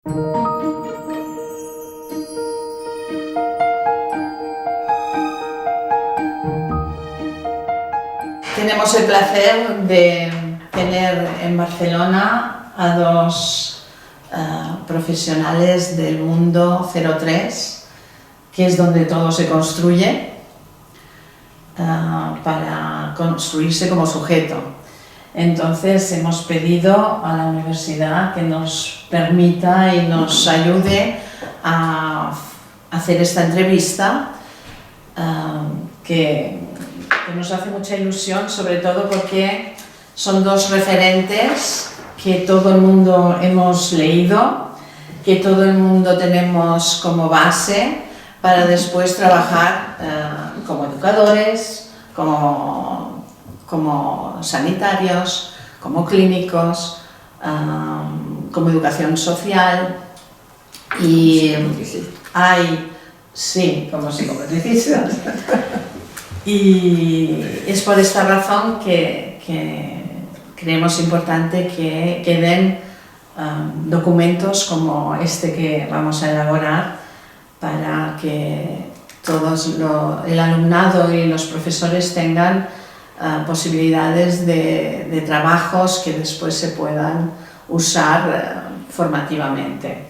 Tenemos el placer de tener en Barcelona a dos profesionales del mundo 03, que es donde todo se construye, para construirse como sujeto. Entonces hemos pedido a la universidad que nos permita y nos ayude a hacer esta entrevista, que nos hace mucha ilusión, sobre todo porque son dos referentes que todo el mundo hemos leído, que todo el mundo tenemos como base para después trabajar como educadores, como sanitarios, como clínicos, como educación social, y hay, sí, como psicomotricistas. Y es por esta razón que creemos importante que queden documentos como este que vamos a elaborar, para que el alumnado y los profesores tengan posibilidades de trabajos que después se puedan usar formativamente.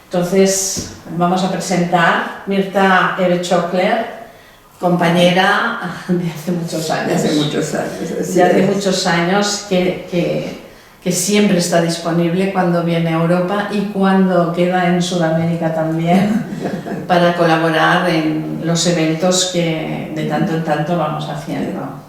Entonces vamos a presentar Mirta Eve-Chockler, compañera de hace muchos años. De hace muchos años, que siempre está disponible cuando viene a Europa y cuando queda en Sudamérica también, para colaborar en los eventos que de tanto en tanto vamos haciendo.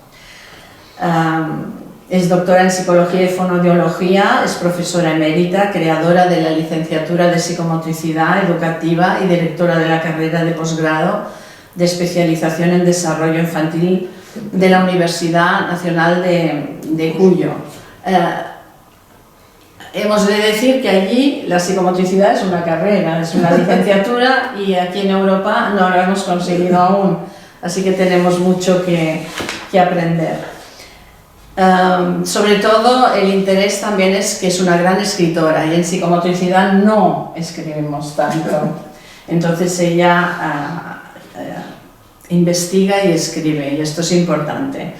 Es doctora en Psicología y Fonoaudiología, es profesora emérita, creadora de la licenciatura de Psicomotricidad Educativa y directora de la carrera de posgrado de especialización en desarrollo infantil de la Universidad Nacional de Cuyo. Hemos de decir que allí la psicomotricidad es una carrera, es una licenciatura, y aquí en Europa no lo hemos conseguido aún, así que tenemos mucho que aprender. Sobre todo el interés también es que es una gran escritora, y en psicomotricidad no escribimos tanto, entonces ella investiga y escribe, y esto es importante.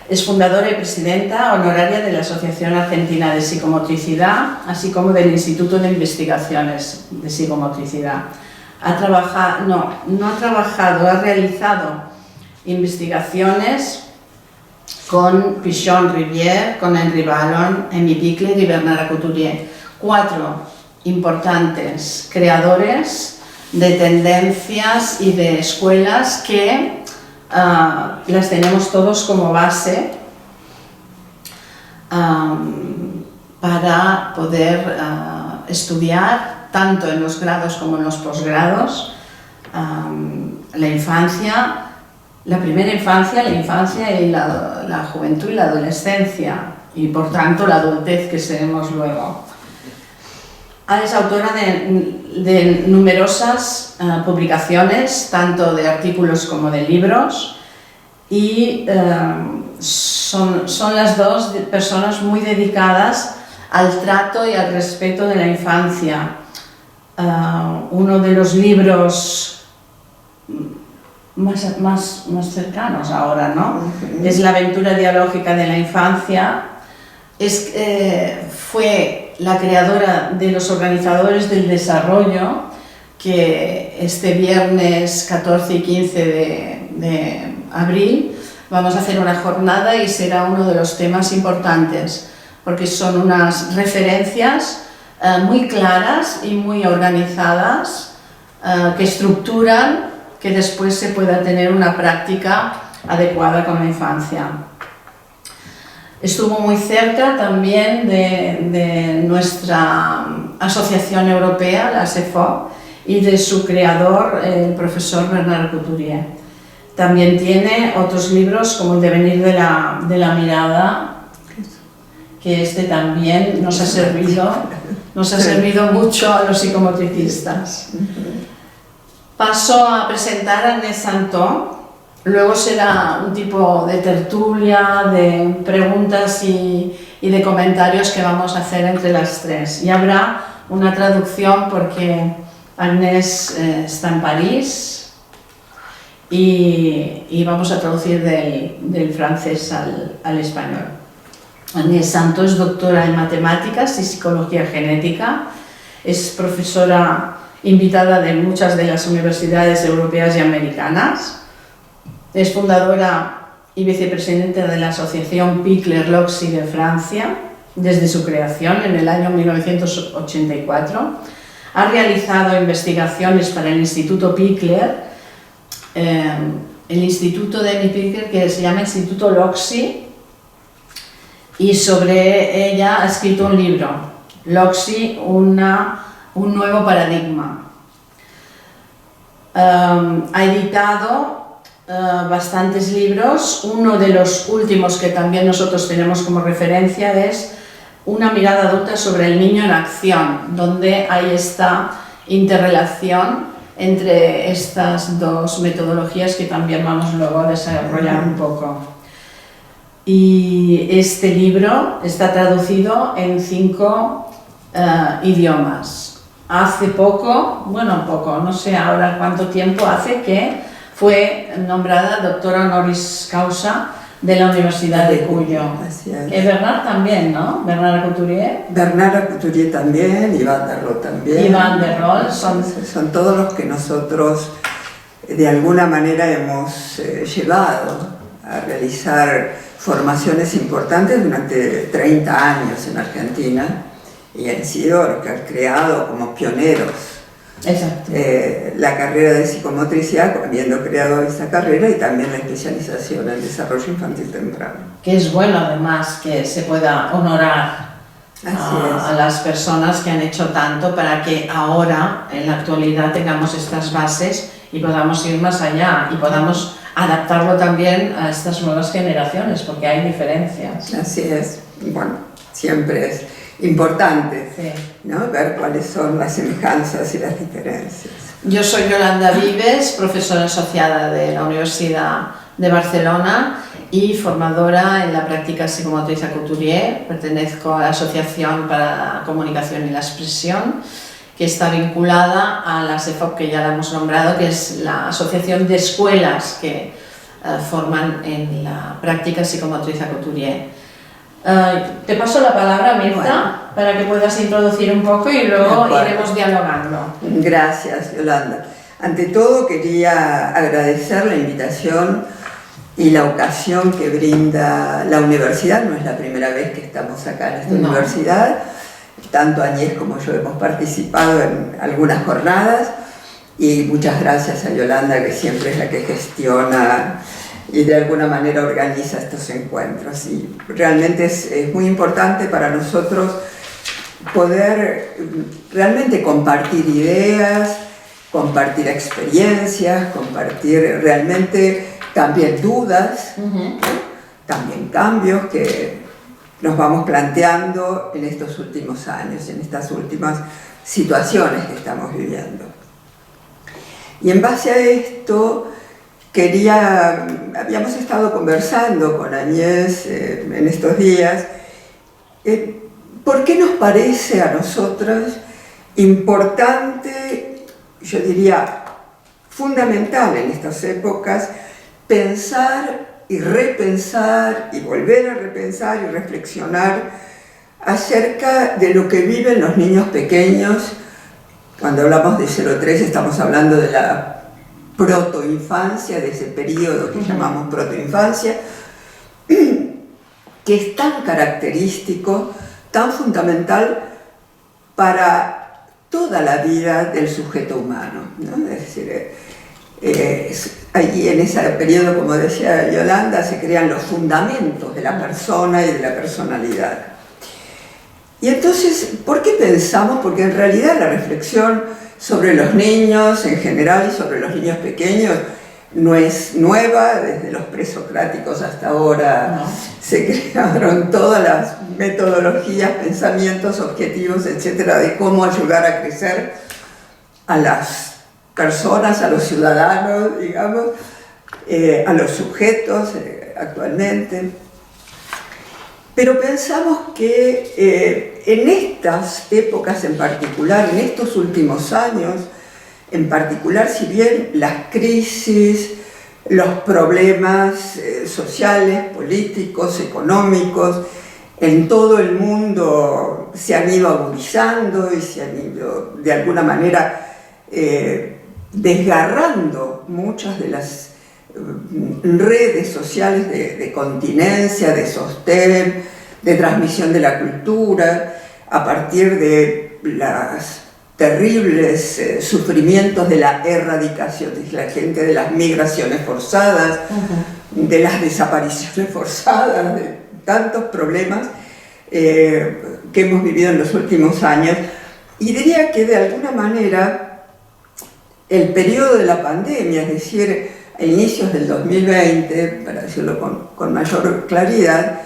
Es fundadora y presidenta honoraria de la Asociación Argentina de Psicomotricidad, así como del Instituto de Investigaciones de Psicomotricidad. Ha realizado investigaciones con Pichon Rivière, con Henri Ballon, Amy Pickler y Bernard Couturier, 4 importantes creadores de tendencias y de escuelas que las tenemos todos como base para poder estudiar tanto en los grados como en los posgrados la infancia, la primera infancia, la infancia y la juventud y la adolescencia, y por tanto la adultez que seremos luego. Es autora de numerosas publicaciones, tanto de artículos como de libros, y son las dos personas muy dedicadas al trato y al respeto de la infancia. Uno de los libros más cercanos ahora, ¿no?, es La aventura dialógica de la infancia. Fue la creadora de los organizadores del desarrollo, que este viernes 14 y 15 de abril vamos a hacer una jornada, y será uno de los temas importantes, porque son unas referencias muy claras y muy organizadas, que estructuran que después se pueda tener una práctica adecuada con la infancia. Estuvo muy cerca también de nuestra asociación europea, la CEFOP, y de su creador, el profesor Bernard Couturier. También tiene otros libros como El devenir de la mirada, que este también nos ha servido mucho a los psicomotricistas. Paso a presentar a Agnès Santon. Luego será un tipo de tertulia, de preguntas y de comentarios que vamos a hacer entre las tres. Y habrá una traducción porque Agnès está en París y vamos a traducir del francés al español. Agnès Santos es doctora en matemáticas y psicología genética, es profesora invitada de muchas de las universidades europeas y americanas, es fundadora y vicepresidenta de la asociación Picler-Loxi de Francia desde su creación en el año 1984. Ha realizado investigaciones para el Instituto Picler, el Instituto de Emmy Picler, que se llama Instituto Loxi, y sobre ella ha escrito un libro, Loxi, un nuevo paradigma. Ha editado bastantes libros. Uno de los últimos que también nosotros tenemos como referencia es Una mirada adulta sobre el niño en acción, donde hay esta interrelación entre estas dos metodologías que también vamos luego a desarrollar un poco. Y este libro está traducido en 5 idiomas. Hace poco, no sé ahora cuánto tiempo hace que fue nombrada doctora honoris causa de la Universidad de Cuyo. Así es. Que Bernard también, ¿no? Bernard Couturier. Bernard Couturier también, Iván de Rol también. Iván de Rol son todos los que nosotros de alguna manera hemos llevado a realizar formaciones importantes durante 30 años en Argentina y han sido los que han creado como pioneros. Exacto. La carrera de psicomotricidad, habiendo creado esa carrera, y también la especialización en desarrollo infantil temprano. Que es bueno además que se pueda honorar a las personas que han hecho tanto para que ahora, en la actualidad, tengamos estas bases y podamos ir más allá y podamos adaptarlo también a estas nuevas generaciones, porque hay diferencias. Así es. Bueno, siempre es importante, sí, ¿no? Ver cuáles son las semejanzas y las diferencias. Yo soy Yolanda Vives, profesora asociada de la Universidad de Barcelona y formadora en la práctica psicomotriz Couturier. Pertenezco a la Asociación para la Comunicación y la Expresión, que está vinculada a la SEFOP, que ya la hemos nombrado, que es la Asociación de Escuelas que forman en la práctica psicomotriz Couturier. Te paso la palabra, Mirta, para que puedas introducir un poco y luego iremos dialogando. Gracias, Yolanda. Ante todo, quería agradecer la invitación y la ocasión que brinda la universidad. No es la primera vez que estamos acá en esta universidad. Tanto Agnès como yo hemos participado en algunas jornadas, y muchas gracias a Yolanda, que siempre es la que gestiona y de alguna manera organiza estos encuentros. Y realmente es muy importante para nosotros poder realmente compartir ideas, compartir experiencias, compartir realmente también dudas, también cambios que nos vamos planteando en estos últimos años, en estas últimas situaciones que estamos viviendo. Y en base a esto, habíamos estado conversando con Agnès en estos días, ¿por qué nos parece a nosotras importante, yo diría fundamental en estas épocas, pensar y repensar y volver a repensar y reflexionar acerca de lo que viven los niños pequeños? Cuando hablamos de 0-3 estamos hablando de la protoinfancia, de ese periodo que llamamos protoinfancia, que es tan característico, tan fundamental para toda la vida del sujeto humano, ¿no? Es decir, allí en ese periodo, como decía Yolanda, se crean los fundamentos de la persona y de la personalidad. Y entonces, ¿por qué pensamos? Porque en realidad la reflexión sobre los niños en general y sobre los niños pequeños no es nueva. Desde los presocráticos hasta ahora se crearon todas las metodologías, pensamientos, objetivos, etcétera, de cómo ayudar a crecer a las personas, a los ciudadanos, digamos, a los sujetos actualmente. Pero pensamos que en estas épocas en particular, en estos últimos años en particular, si bien las crisis, los problemas sociales, políticos, económicos, en todo el mundo se han ido agudizando y se han ido de alguna manera desgarrando muchas de las redes sociales de continencia, de sostén, de transmisión de la cultura, a partir de los terribles sufrimientos de la erradicación de la gente, de las migraciones forzadas, de las desapariciones forzadas, de tantos problemas que hemos vivido en los últimos años. Y diría que de alguna manera el periodo de la pandemia, es decir, a inicios del 2020, para decirlo con mayor claridad,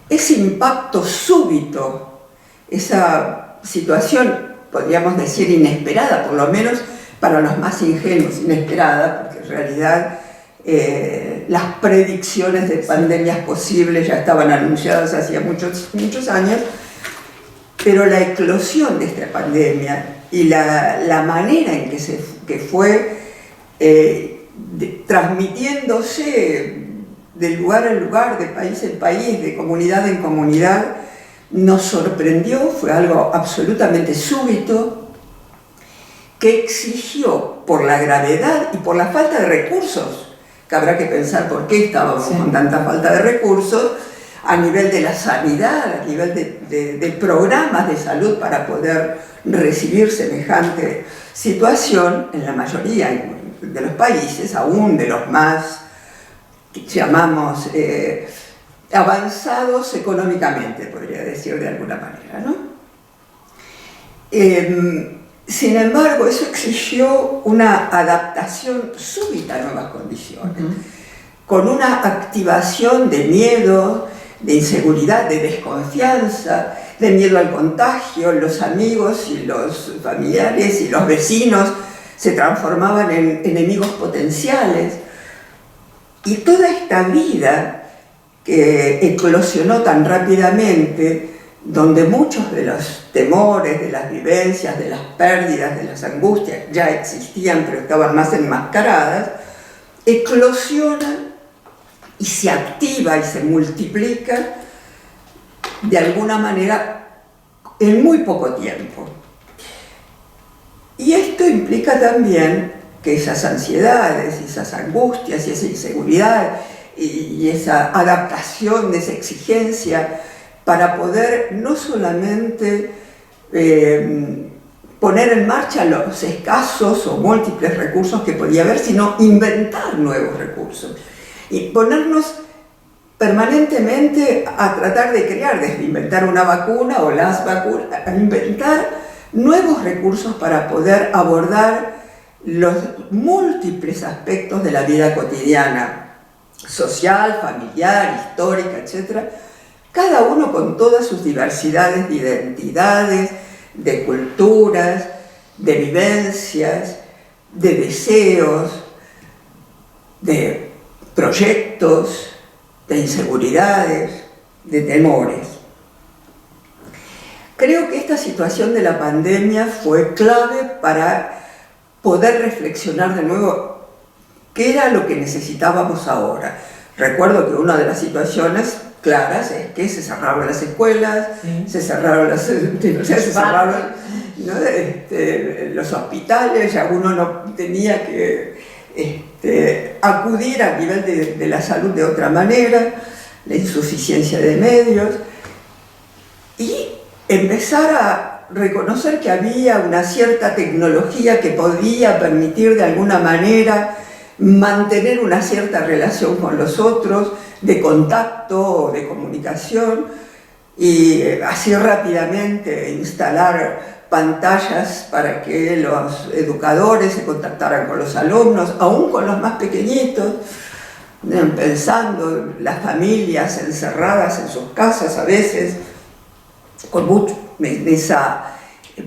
ese impacto súbito, esa situación, podríamos decir inesperada, por lo menos para los más ingenuos, inesperada, porque en realidad las predicciones de pandemias posibles ya estaban anunciadas hacía muchos años, pero la eclosión de esta pandemia y la manera en que fue transmitiéndose de lugar en lugar, de país en país, de comunidad en comunidad, nos sorprendió, fue algo absolutamente súbito, que exigió, por la gravedad y por la falta de recursos, que habrá que pensar por qué estábamos con tanta falta de recursos, a nivel de la sanidad, a nivel de programas de salud para poder recibir semejante situación, en la mayoría de los países, aún de los más, que llamamos, avanzados económicamente, podría decir de alguna manera, ¿no? Sin embargo, eso exigió una adaptación súbita a nuevas condiciones, con una activación de miedo, de inseguridad, de desconfianza, de miedo al contagio. Los amigos y los familiares y los vecinos se transformaban en enemigos potenciales. Y toda esta vida que eclosionó tan rápidamente, donde muchos de los temores, de las vivencias, de las pérdidas, de las angustias ya existían, pero estaban más enmascaradas, eclosionan y se activa y se multiplica de alguna manera en muy poco tiempo. Y esto implica también que esas ansiedades, esas angustias y esa inseguridad y esa adaptación de esa exigencia para poder no solamente poner en marcha los escasos o múltiples recursos que podía haber, sino inventar nuevos recursos y ponernos permanentemente a tratar de crear, desde inventar una vacuna o las vacunas, a inventar nuevos recursos para poder abordar los múltiples aspectos de la vida cotidiana, social, familiar, histórica, etc., cada uno con todas sus diversidades de identidades, de culturas, de vivencias, de deseos, de proyectos, de inseguridades, de temores. Creo que esta situación de la pandemia fue clave para poder reflexionar de nuevo qué era lo que necesitábamos ahora. Recuerdo que una de las situaciones claras es que se cerraron las escuelas, se cerraron las ¿no? Los hospitales, ya uno no tenía que acudir al nivel de la salud de otra manera, la insuficiencia de medios, y empezar a reconocer que había una cierta tecnología que podía permitir de alguna manera mantener una cierta relación con los otros, de contacto o de comunicación, y así rápidamente instalar pantallas para que los educadores se contactaran con los alumnos, aún con los más pequeñitos, pensando las familias encerradas en sus casas a veces, con esa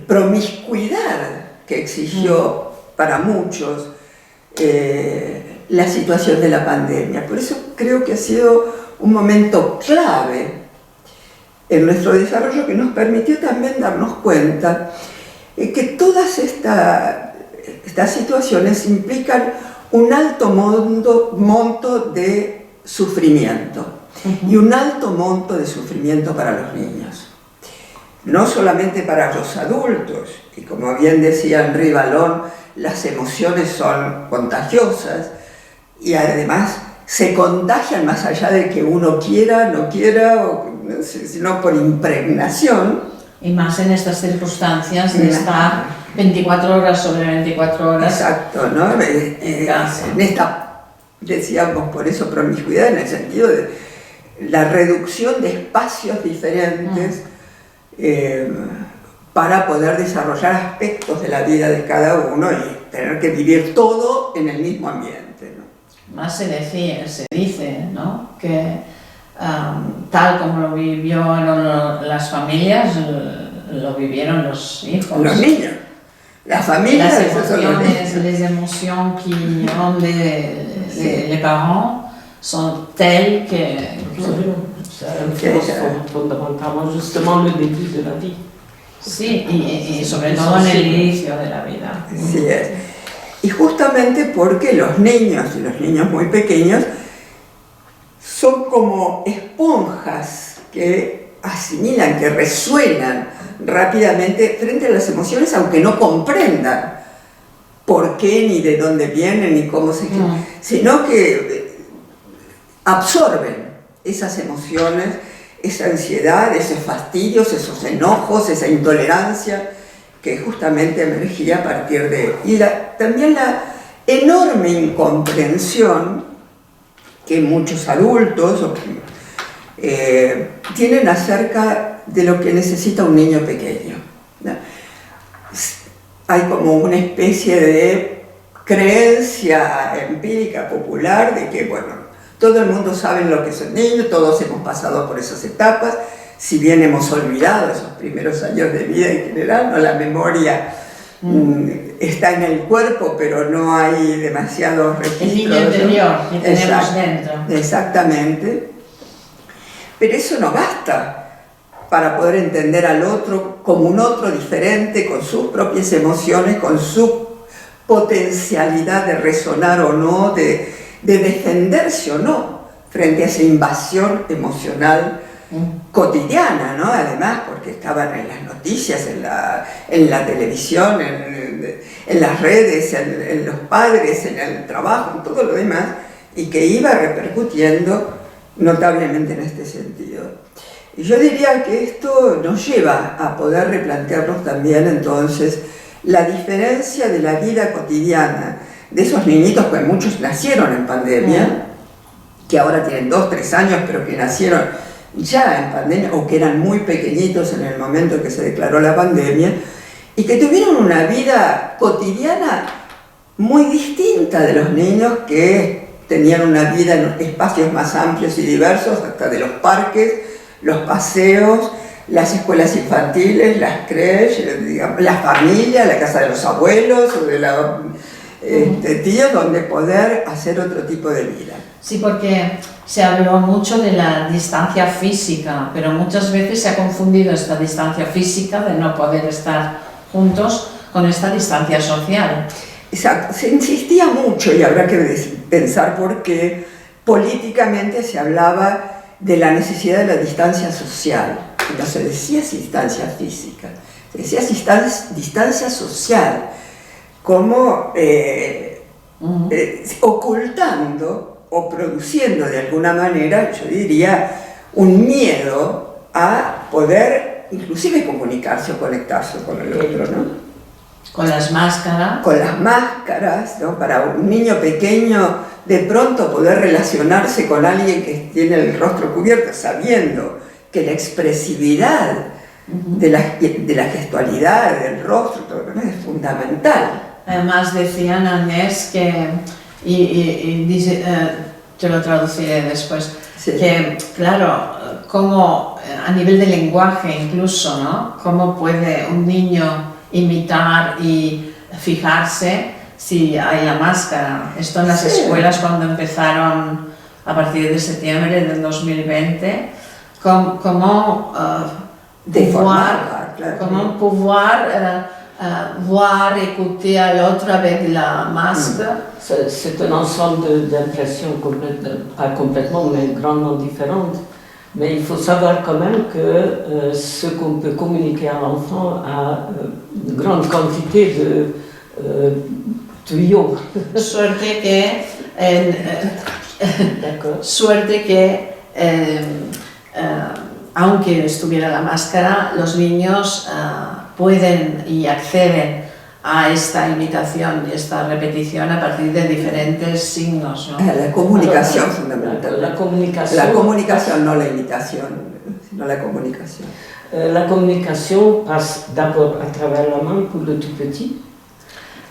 promiscuidad que exigió para muchos la situación de la pandemia. Por eso creo que ha sido un momento clave en nuestro desarrollo que nos permitió también darnos cuenta que todas estas situaciones implican un alto monto de sufrimiento y un alto monto de sufrimiento para los niños. No solamente para los adultos, y como bien decía Henri Vallon, las emociones son contagiosas y además se contagian más allá de que uno quiera, no quiera, sino por impregnación. Y más en estas circunstancias de estar 24 horas sobre 24 horas. Exacto, ¿no? En esta, decíamos por eso, promiscuidad, en el sentido de la reducción de espacios diferentes para poder desarrollar aspectos de la vida de cada uno y tener que vivir todo en el mismo ambiente, ¿no? Más se dice, ¿no? Que tal como lo vivieron las familias, lo vivieron los hijos. Los niños. Las familias, les émotions qui ont les parents sont telles que... Fondamentalement, justement, le début de la vie. Sí, y sobre todo en el inicio de la vida. Sí es. Y justamente porque los niños, y los niños muy pequeños, son como esponjas que asimilan, que resuenan rápidamente frente a las emociones, aunque no comprendan por qué, ni de dónde vienen, ni cómo se... sino que absorben esas emociones, esa ansiedad, esos fastidios, esos enojos, esa intolerancia que justamente emergía a partir de... Y también la enorme incomprensión que muchos adultos tienen acerca de lo que necesita un niño pequeño, ¿no? Hay como una especie de creencia empírica popular de que, bueno, todo el mundo sabe lo que es un niño, todos hemos pasado por esas etapas, si bien hemos olvidado esos primeros años de vida en general, ¿no? La memoria está en el cuerpo, pero no hay demasiados registros. El niño interior que tenemos dentro. Exactamente. Pero eso no basta para poder entender al otro como un otro diferente, con sus propias emociones, con su potencialidad de resonar o no, de defenderse o no frente a esa invasión emocional cotidiana, ¿no? Además, porque estaban en las noticias, en la televisión, en las redes, en los padres, en el trabajo, en todo lo demás, y que iba repercutiendo notablemente en este sentido. Y yo diría que esto nos lleva a poder replantearnos también entonces la diferencia de la vida cotidiana de esos niñitos, que muchos nacieron en pandemia, que ahora tienen 2, 3 años, pero que nacieron ya en pandemia, o que eran muy pequeñitos en el momento que se declaró la pandemia, y que tuvieron una vida cotidiana muy distinta de los niños que tenían una vida en espacios más amplios y diversos, hasta de los parques, los paseos, las escuelas infantiles, las creches, digamos, la familia, la casa de los abuelos o de la tíos, donde poder hacer otro tipo de vida. Sí, porque se habló mucho de la distancia física, pero muchas veces se ha confundido esta distancia física de no poder estar juntos con esta distancia social. Exacto, se insistía mucho, y habrá que pensar por qué políticamente se hablaba de la necesidad de la distancia social. No se decía distancia física, se decía distancia social, como ocultando o produciendo de alguna manera, yo diría, un miedo a poder inclusive comunicarse o conectarse con el otro, ¿no? Con las máscaras. Con las máscaras, ¿no? Para un niño pequeño, de pronto poder relacionarse con alguien que tiene el rostro cubierto, sabiendo que la expresividad de la gestualidad, del rostro, todo lo demás, es fundamental. Además decían, Agnès, que, y dice, te lo traduciré después, sí, que claro, como a nivel de lenguaje incluso, ¿no? Cómo puede un niño imitar y fijarse si hay la máscara. Esto en las escuelas, cuando empezaron a partir de septiembre del 2020, comment pouvoir voir, écouter à l'autre avec la masque. C'est un ensemble d'impressions, pas complètement, mais grandement différentes. Mais il faut savoir quand même que ce qu'on peut communiquer à l'enfant a une grande quantité de tuyaux. Suerte que aunque estuviera la máscara, los niños pueden y acceden a esta imitación y esta repetición a partir de diferentes signos, ¿no? La comunicación fundamental. La comunicación, no la imitación, sino la comunicación. La communication passe d'abord à travers la main pour le tout petit.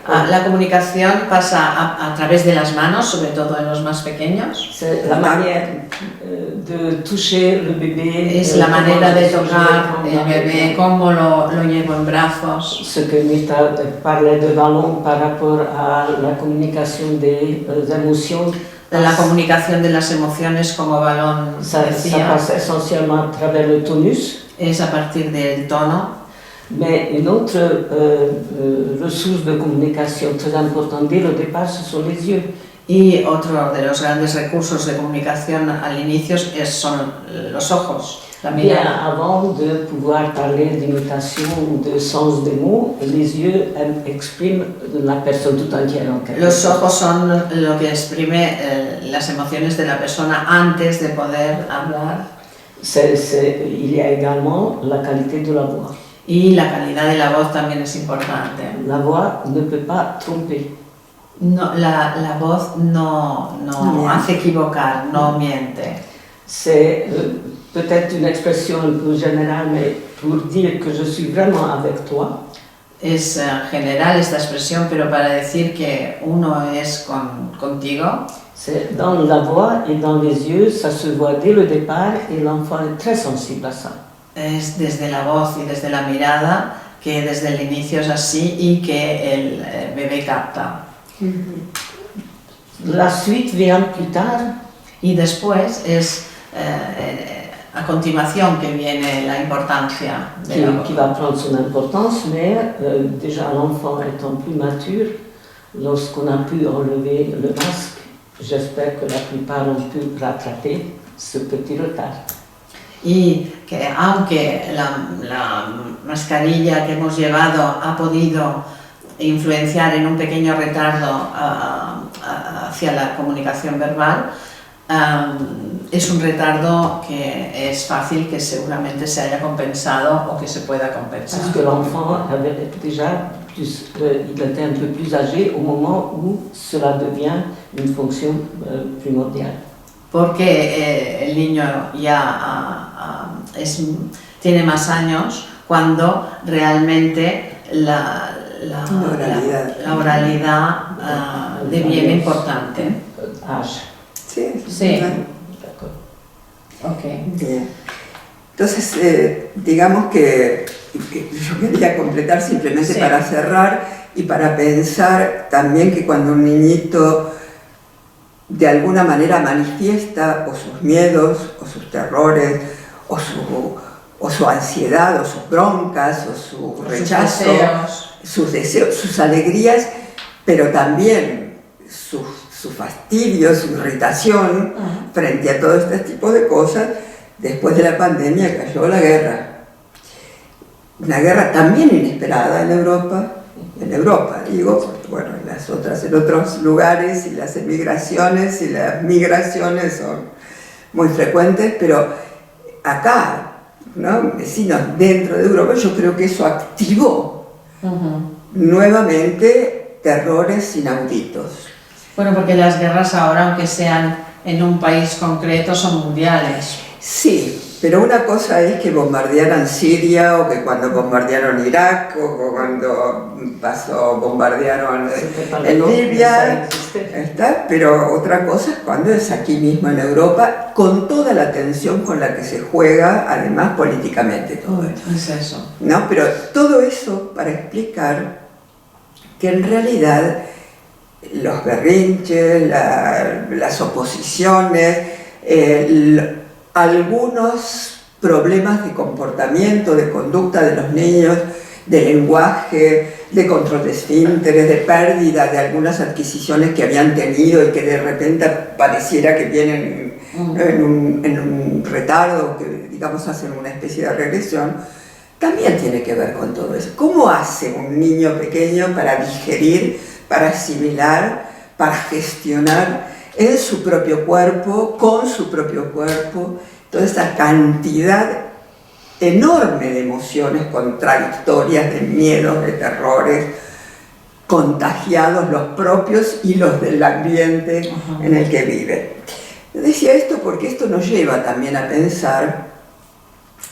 La comunicación pasa a través de las manos, sobre todo en los más pequeños. C'est la manière de toucher le bébé. Es la manera de tocar el bebé, cómo lo llevo en brazos. Ce que Mita parlait de ballon par rapport à la communication des émotions. La comunicación de las emociones como balón Ça decía, passe essentiellement à travers le tonus. es a partir del tono. Mais une autre ressource de communication très importante dès le départ, ce sont les yeux. Y otro de los grandes recursos de comunicación al inicio son los ojos, la Bien mirada. avant de pouvoir parler d'imitation ou de sens des mots, les yeux expriment la personne tout entière en quelque Los sorte. ojos son lo que exprime las emociones de la persona antes de poder hablar. Il y a également la qualité de la voix. Y la calidad de la voz también es importante. La voix ne peut pas tromper. No, la voz no hace equivocar, no miente. C'est peut-être une expression un peu générale, mais pour dire que je suis vraiment avec toi. Es general esta expresión, pero para decir que uno es contigo. C'est dans la voix et dans les yeux, ça se voit dès le départ et l'enfant est très sensible à ça. Es desde la voz y desde la mirada que desde el inicio es así y que el bebé capta. La suite vient plus tard. Y después es a continuación que viene la importancia de la voz. Qui va prendre son importance, mais déjà l'enfant étant plus mature, lorsqu'on a pu enlever le masque, j'espère que la plupart ont pu rattraper ce petit retard. Y que aunque la mascarilla que hemos llevado ha podido influenciar en un pequeño retardo hacia la comunicación verbal, es un retardo que es fácil que seguramente se haya compensado o que se pueda compensar. Parce que l'enfant avait déjà il était un peu plus âgé au moment où cela devient une fonction primordiale. Porque el niño ya tiene más años cuando realmente la oralidad deviene importante. Âge. Sí. D'accord. Okay. Bien. Entonces, digamos que yo quería completar simplemente Sí. para cerrar y para pensar también que cuando un niñito de alguna manera manifiesta o sus miedos, o sus terrores, o su ansiedad, o sus broncas, o su rechazo, sus deseos, sus alegrías, pero también su fastidio, su irritación frente a todo este tipo de cosas. Después de la pandemia cayó la guerra. Una guerra también inesperada en Europa digo, porque bueno, en otros lugares y las emigraciones y las migraciones son muy frecuentes, pero acá, ¿no? Vecinos dentro de Europa, yo creo que eso activó nuevamente terrores inauditos. Bueno, porque las guerras ahora, aunque sean en un país concreto, son mundiales. Sí, pero una cosa es que bombardearan Siria, o que cuando bombardearon Irak, o cuando bombardearon en Libia, pero otra cosa es cuando es aquí mismo en Europa, con toda la tensión con la que se juega, además políticamente todo esto. Es eso. ¿No? Pero todo eso para explicar que en realidad los berrinches, las oposiciones, algunos problemas de comportamiento, de conducta de los niños, de lenguaje, de control de esfínteres, de pérdida de algunas adquisiciones que habían tenido y que de repente pareciera que vienen en un retardo, que digamos hacen una especie de regresión, también tiene que ver con todo eso. ¿Cómo hace un niño pequeño para digerir, para asimilar, para gestionar en su propio cuerpo, con su propio cuerpo, toda esa cantidad enorme de emociones contradictorias, de miedos, de terrores, contagiados los propios y los del ambiente en el que vive? Decía esto porque esto nos lleva también a pensar,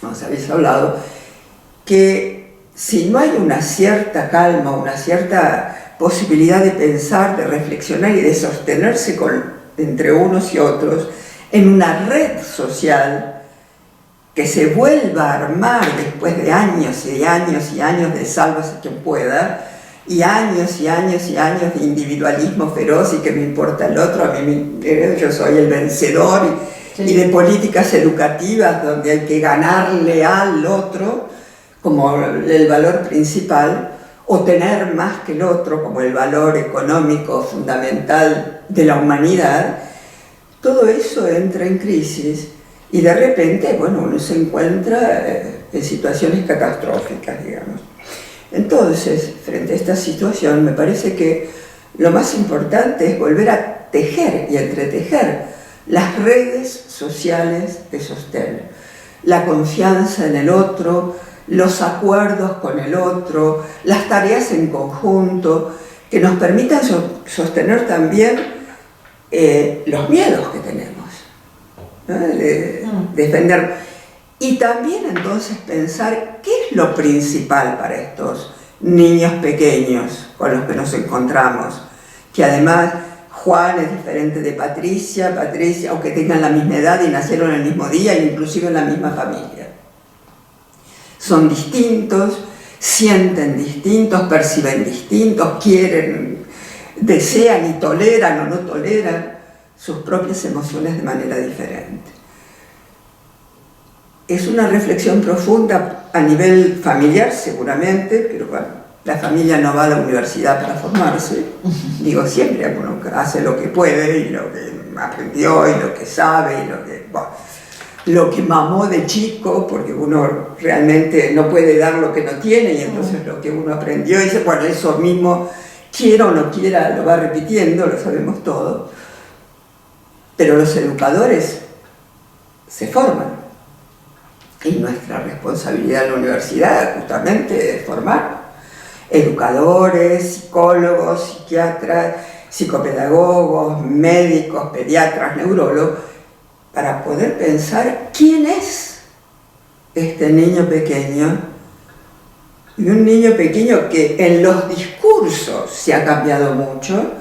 nos habéis hablado, que si no hay una cierta calma, una cierta posibilidad de pensar, de reflexionar y de sostenerse entre unos y otros en una red social que se vuelva a armar después de años y años y años de sálvase quien pueda, y años y años y años de individualismo feroz y que me importa el otro, yo soy el vencedor, y de políticas educativas donde hay que ganarle al otro como el valor principal, o tener más que el otro como el valor económico fundamental de la humanidad. Todo eso entra en crisis y de repente, bueno, uno se encuentra en situaciones catastróficas, digamos. Entonces, frente a esta situación, me parece que lo más importante es volver a tejer y entretejer las redes sociales de sostén, la confianza en el otro, los acuerdos con el otro, las tareas en conjunto, que nos permitan sostener también los miedos que tenemos, ¿no? Defender. Y también entonces pensar qué es lo principal para estos niños pequeños con los que nos encontramos, que además Juan es diferente de Patricia, aunque tengan la misma edad y nacieron el mismo día e inclusive en la misma familia. Son distintos, sienten distintos, perciben distintos, quieren, desean y toleran o no toleran sus propias emociones de manera diferente. Es una reflexión profunda a nivel familiar seguramente, pero bueno, la familia no va a la universidad para formarse. Digo, siempre uno hace lo que puede y lo que aprendió y lo que sabe y lo que mamó de chico, porque uno realmente no puede dar lo que no tiene, y entonces lo que uno aprendió y dice, bueno, eso mismo, quiera o no quiera, lo va repitiendo, lo sabemos todo. Pero los educadores se forman. Y nuestra responsabilidad en la universidad justamente es formar educadores, psicólogos, psiquiatras, psicopedagogos, médicos, pediatras, neurólogos, para poder pensar quién es este niño pequeño, y un niño pequeño que en los discursos se ha cambiado mucho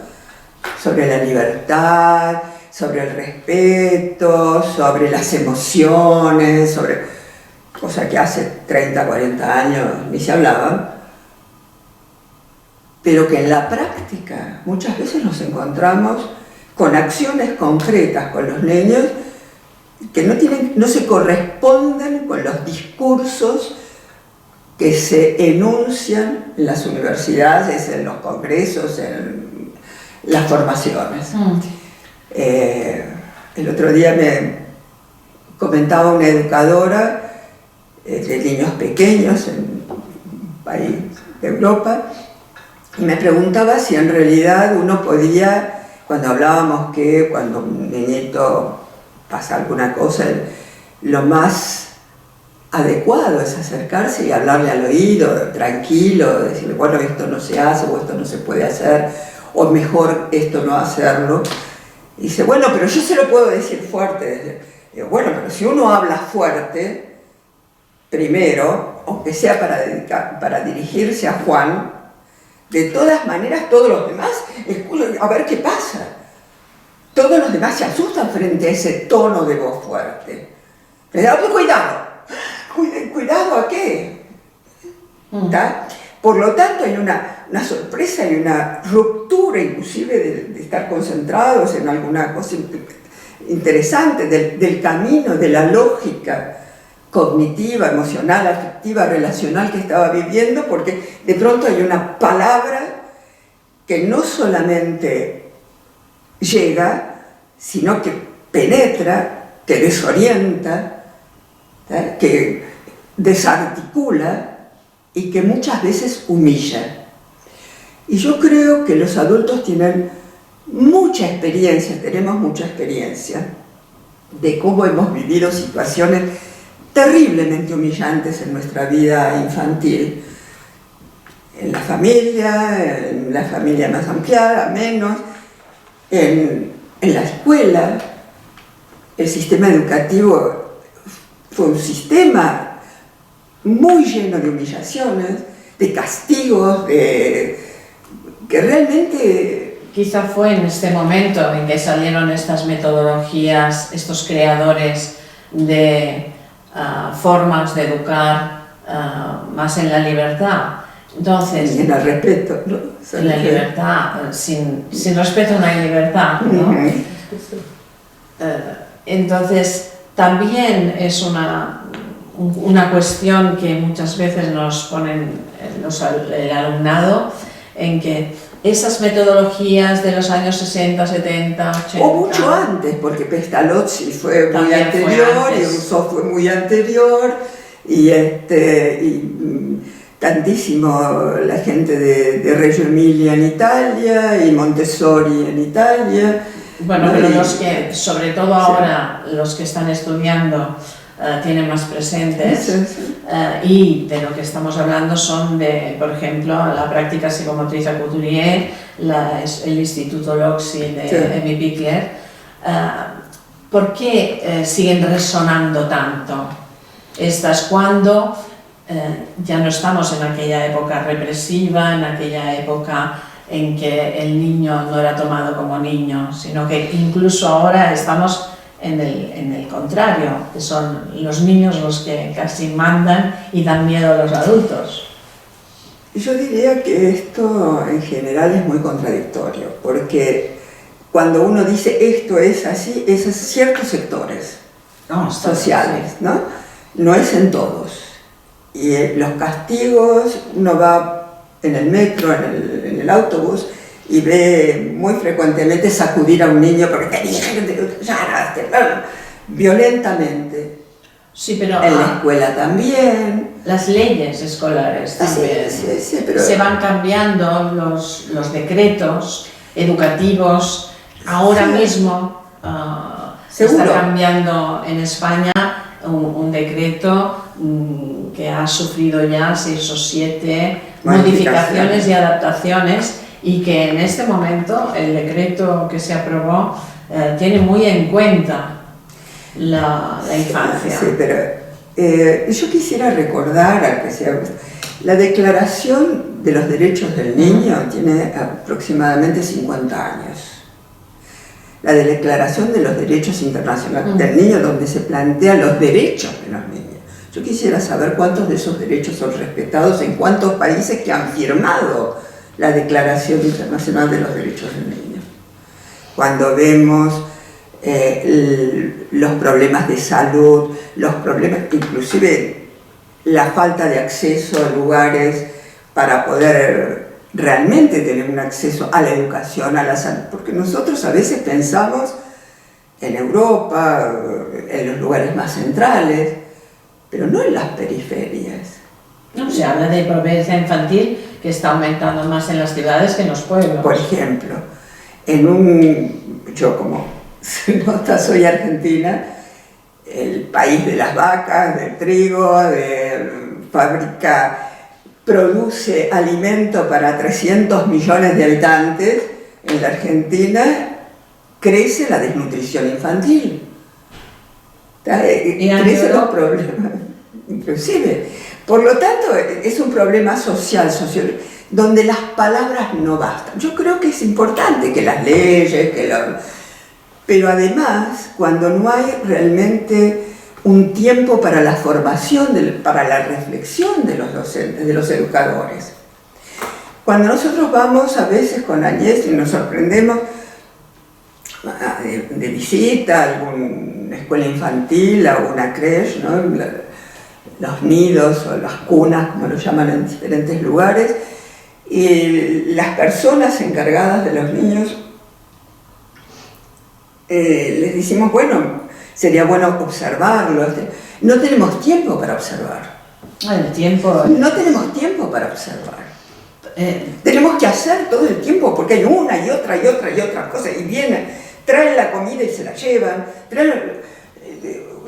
sobre la libertad, sobre el respeto, sobre las emociones, cosa que hace 30, 40 años ni se hablaban, pero que en la práctica muchas veces nos encontramos con acciones concretas con los niños que no se corresponden con los discursos que se enuncian en las universidades, en los congresos, en las formaciones. El otro día me comentaba una educadora de niños pequeños en un país de Europa, y me preguntaba si en realidad uno podía, cuando hablábamos que cuando un niñito pasa alguna cosa, lo más adecuado es acercarse y hablarle al oído, tranquilo, decirle, bueno, esto no se hace, o esto no se puede hacer, o mejor esto no hacerlo. Y dice, bueno, pero yo se lo puedo decir fuerte. Digo, bueno, pero si uno habla fuerte, primero, aunque sea para dirigirse a Juan, de todas maneras todos los demás, a ver qué pasa. Todos los demás se asustan frente a ese tono de voz fuerte. Cuidado, cuidado a qué. ¿Está? Por lo tanto hay una sorpresa y una ruptura inclusive de estar concentrados en alguna cosa interesante, del camino, de la lógica cognitiva, emocional, afectiva, relacional que estaba viviendo, porque de pronto hay una palabra que no solamente llega, sino que penetra, que desorienta, ¿sí? Que desarticula y que muchas veces humilla. Y yo creo que los adultos tienen mucha experiencia, tenemos mucha experiencia de cómo hemos vivido situaciones terriblemente humillantes en nuestra vida infantil, en la familia más ampliada, menos, en la escuela. El sistema educativo fue un sistema muy lleno de humillaciones, de castigos, que realmente... Quizá fue en este momento en que salieron estas metodologías, estos creadores de formas de educar más en la libertad. Entonces, en el respeto, ¿no? En la libertad, sin respeto no hay libertad, ¿no? Entonces, también es una cuestión que muchas veces nos ponen el alumnado, en que esas metodologías de los años 60, 70, 80... O mucho antes, porque Pestalozzi fue muy anterior, y Rousseau fue muy anterior, y tantísimo la gente de Reggio Emilia en Italia, y Montessori en Italia. Bueno, pero los que, sobre todo ahora, los que están estudiando, tienen más presentes, y de lo que estamos hablando son de, por ejemplo, la práctica psicomotriz a Couturier, el Instituto Loxi de Amy Pickler. ¿Por qué siguen resonando tanto estas cuando ya no estamos en aquella época represiva, en aquella época en que el niño no era tomado como niño, sino que incluso ahora estamos en el contrario, que son los niños los que casi mandan y dan miedo a los adultos? Yo diría que esto en general es muy contradictorio, porque cuando uno dice esto es así, es en ciertos sectores sociales, ¿no? No es en todos. Y los castigos, uno va en el metro, en el autobús, y ve muy frecuentemente sacudir a un niño porque te dije que violentamente. Sí, pero en la escuela también. Las leyes escolares también. Sí, pero... Se van cambiando los decretos educativos. Ahora mismo se está cambiando en España un decreto que ha sufrido ya 6 o 7 modificaciones y adaptaciones, y que en este momento el decreto que se aprobó tiene muy en cuenta la infancia. Sí, pero yo quisiera recordar, al que sea, la Declaración de los Derechos del Niño tiene aproximadamente 50 años. La Declaración de los Derechos Internacionales del Niño, donde se plantean los derechos de los niños. Yo quisiera saber cuántos de esos derechos son respetados en cuántos países que han firmado la Declaración Internacional de los Derechos del Niño. Cuando vemos los problemas de salud, los problemas, inclusive la falta de acceso a lugares para poder realmente tener un acceso a la educación, a la salud, porque nosotros a veces pensamos en Europa, en los lugares más centrales, pero no en las periferias. No, se habla de pobreza infantil que está aumentando más en las ciudades que en los pueblos. Por ejemplo, yo como se nota, soy argentina, el país de las vacas, del trigo, produce alimento para 300 millones de habitantes. En la Argentina crece la desnutrición infantil. Crecen los problemas, inclusive. Por lo tanto, es un problema social, donde las palabras no bastan. Yo creo que es importante que las leyes, pero además, cuando no hay realmente un tiempo para la formación, para la reflexión de los docentes, de los educadores. Cuando nosotros vamos a veces con Agnès y nos sorprendemos de visita a alguna escuela infantil, a una crèche, ¿no? los nidos o las cunas, como lo llaman en diferentes lugares, y las personas encargadas de los niños les decimos, bueno, sería bueno observarlos. No tenemos tiempo para observar. No tenemos tiempo para observar. Tenemos que hacer todo el tiempo porque hay una y otra cosa, y vienen, traen la comida y se la llevan,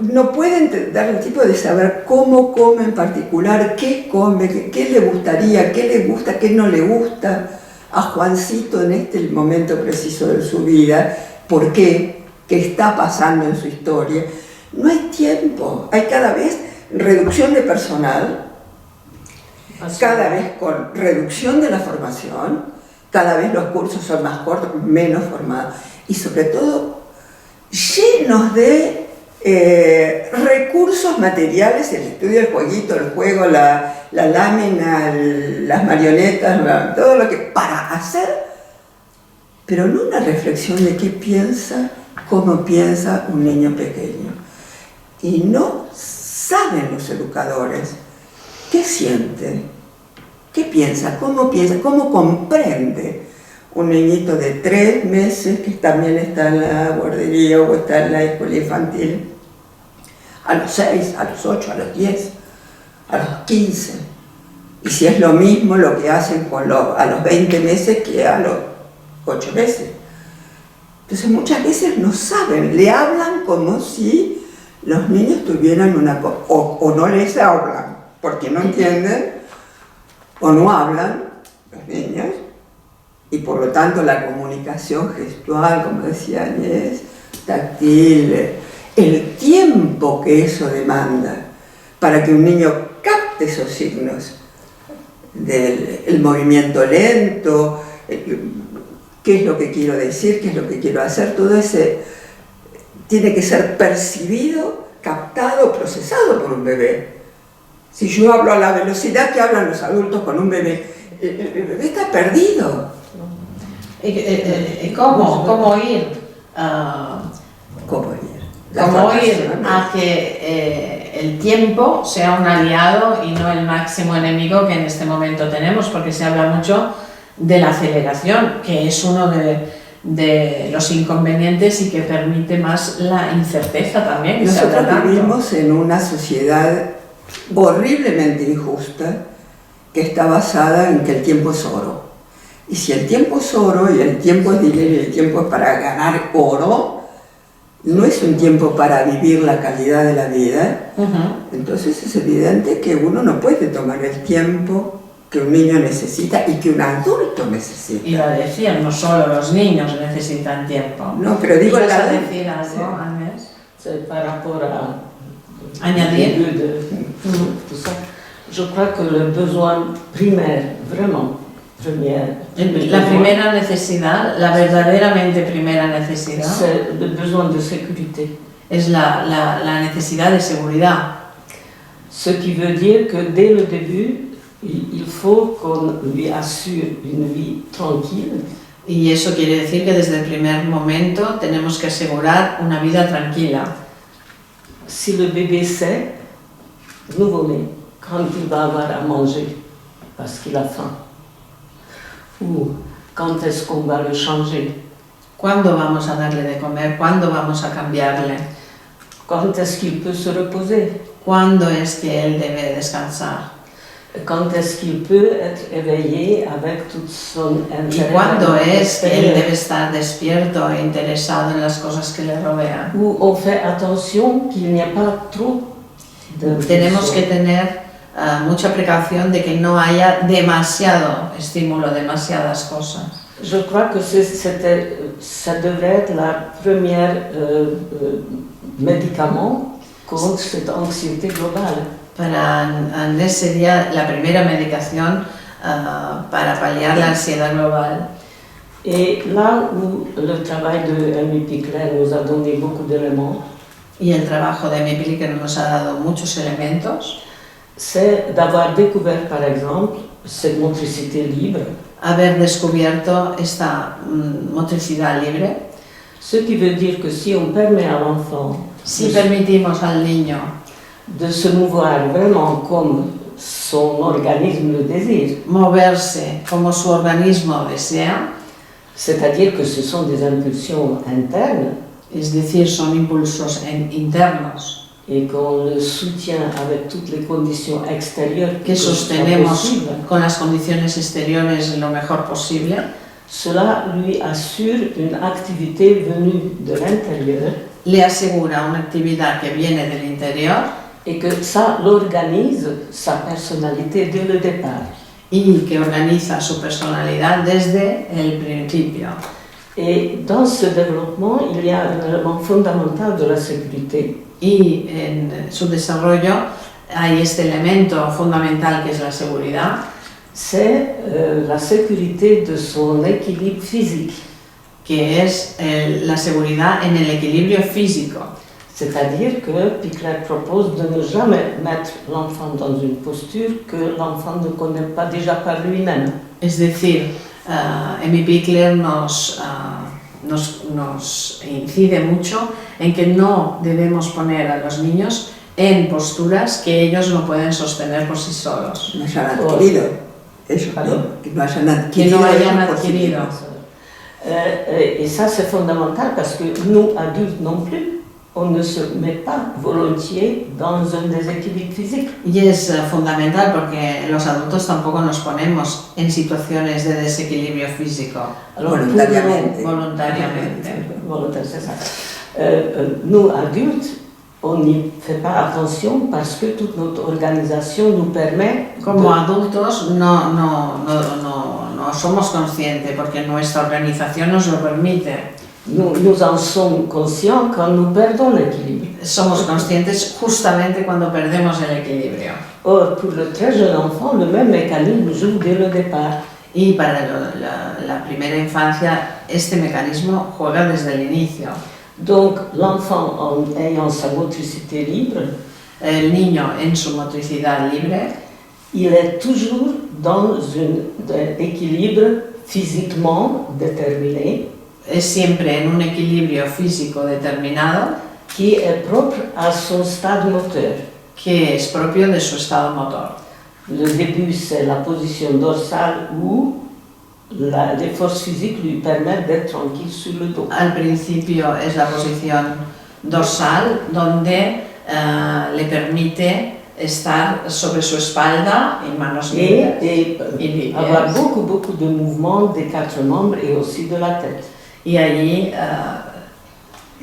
no pueden dar el tipo de saber cómo come en particular, qué come, qué le gustaría, qué le gusta, qué no le gusta a Juancito en este momento preciso de su vida, por qué está pasando en su historia. No hay tiempo, hay cada vez reducción de personal, cada vez con reducción de la formación, cada vez los cursos son más cortos, menos formados, y sobre todo llenos de recursos materiales, el estudio, el jueguito, el juego, la lámina, las marionetas, todo lo que para hacer, pero no una reflexión de qué piensa, cómo piensa un niño pequeño. Y no saben los educadores qué siente, qué piensa, cómo comprende un niñito de 3 meses que también está en la guardería o está en la escuela infantil, a los 6, a los 8, a los 10, a los 15. Y si es lo mismo lo que hacen a los 20 meses que a los 8 meses. Entonces muchas veces no saben, le hablan como si los niños tuvieran una cosa, o no les hablan porque no entienden, o no hablan los niños, y por lo tanto la comunicación gestual, como decía Agnès, táctil, el tiempo que eso demanda para que un niño capte esos signos del movimiento lento, qué es lo que quiero decir, qué es lo que quiero hacer, todo ese tiene que ser percibido, captado, procesado por un bebé. Si yo hablo a la velocidad que hablan los adultos con un bebé, el bebé está perdido. ¿Cómo ir? ¿Cómo ir? ¿Cómo ir a que el tiempo sea un aliado y no el máximo enemigo que en este momento tenemos? Porque se habla mucho de la aceleración, que es uno de los inconvenientes y que permite más la incerteza también. Nosotros vivimos en una sociedad horriblemente injusta que está basada en que el tiempo es oro. Y si el tiempo es oro y el tiempo es dinero y el tiempo es para ganar oro, no es un tiempo para vivir la calidad de la vida. Entonces es evidente que uno no puede tomar el tiempo que un niño necesita y que un adulto necesita. Iba a decir, no solo los niños necesitan tiempo. No, pero digo ¿Vas a decir algo, sí. Agnès? C'est par rapport à Añadir. Tout ça. Je crois que le besoin primaire, vraiment, La primera necesidad, la verdaderamente primera necesidad, c'est le besoin de sécurité. Es la necesidad de seguridad. Ce qui veut dire que dès le début, il faut qu'on lui assure une vie tranquille. Y eso quiere decir que desde el primer momento tenemos que asegurar una vida tranquila. Si le bébé sait, nouveau-né, quand il va avoir à manger, parce qu'il a faim, ou quand est-ce qu'on va le changer, ¿Cuándo vamos a darle de comer? ¿Cuándo vamos a cambiarle? quand est-ce qu'il peut se reposer, ¿Cuándo es que él debe descansar? quand est-ce qu'il peut être éveillé avec toute son ¿Y intérêt. cuándo es que él debe estar despierto e interesado en las cosas que le rodean? Où on fait attention qu'il n'y a pas trop de... Tenemos que tener mucha precaución de que no haya demasiado estímulo, demasiadas cosas. Je crois que ça devrait être la première médicament contre cette anxiété globale. Para Agnès sería la primera medicación para paliar la ansiedad global. Et là où le travail de Amy Pickler nous a donné beaucoup d'éléments, Y el trabajo de Amy Pickler nos ha dado muchos elementos. c'est d'avoir découvert, par exemple, cette motricité libre. Haber descubierto esta motricidad libre. Ce qui veut dire que si on permet à l'enfant Si permitimos al niño de se mouvoir vraiment comme son organisme le désire. Moverse como su organismo desea, C'est-à-dire que ce sont des impulsions internes es decir, son impulsos internos et qu'on le soutient avec toutes les conditions extérieures que ce soit sostenemos possible. con las condiciones exteriores lo mejor posible. Cela lui assure une activité venue de l'intérieur Le asegura una actividad que viene del interior et que ça l'organise sa personnalité dès le départ. y que organiza su personalidad desde el principio. Et dans ce développement, il y a un élément fondamental de la sécurité. Y en su desarrollo hay este elemento fundamental que es la seguridad, C'est la sécurité de son équilibre physique. que es la seguridad en el equilibrio físico. C'est-à-dire que Pickler propose de ne jamais mettre l'enfant dans une posture que l'enfant ne connaît pas déjà par lui-même. Es decir, Emmy Pickler nos incide mucho en que no debemos poner a los niños en posturas que ellos no pueden sostener por sí solos. No hayan adquirido eso, ¿no? Que no hayan Que no adquirido hayan eso por sí adquirido. mismos. Et ça, c'est fondamental parce que nous, adultes non plus, on ne se met pas volontiers dans un déséquilibre physique. Y es fundamental porque los adultos tampoco nos ponemos en situaciones de desequilibrio físico Alors, Voluntariamente. voluntariamente. Volontaire, c'est ça. Nous, adultes, on n'y fait pas attention parce que toute notre organisation nous permet Como adultos no somos conscientes porque nuestra organización nos lo permite. nous en sommes conscients quand nous perdons l'équilibre. Somos conscientes justamente cuando perdemos el equilibrio. Or, pour le très jeune enfant, le même mécanisme joue dès le départ. Y para la primera infancia, este mecanismo juega desde el inicio. Donc, l'enfant, en ayant sa motricité libre, El niño en su motricidad libre il est toujours dans un équilibre physiquement déterminé es siempre en un equilibrio físico determinado qui est propre à son stade moteur. que es propio de su estado motor. Le début, c'est la position dorsale où les forces physiques lui permettent d'être tranquille sur le dos. Al principio es la posición dorsal donde le permite estar sobre su espalda en manos libres. Et avoir beaucoup de mouvements des quatre membres et aussi de la tête. Y allí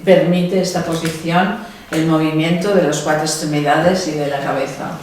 permite esta posición el movimiento de las cuatro extremidades y de la cabeza.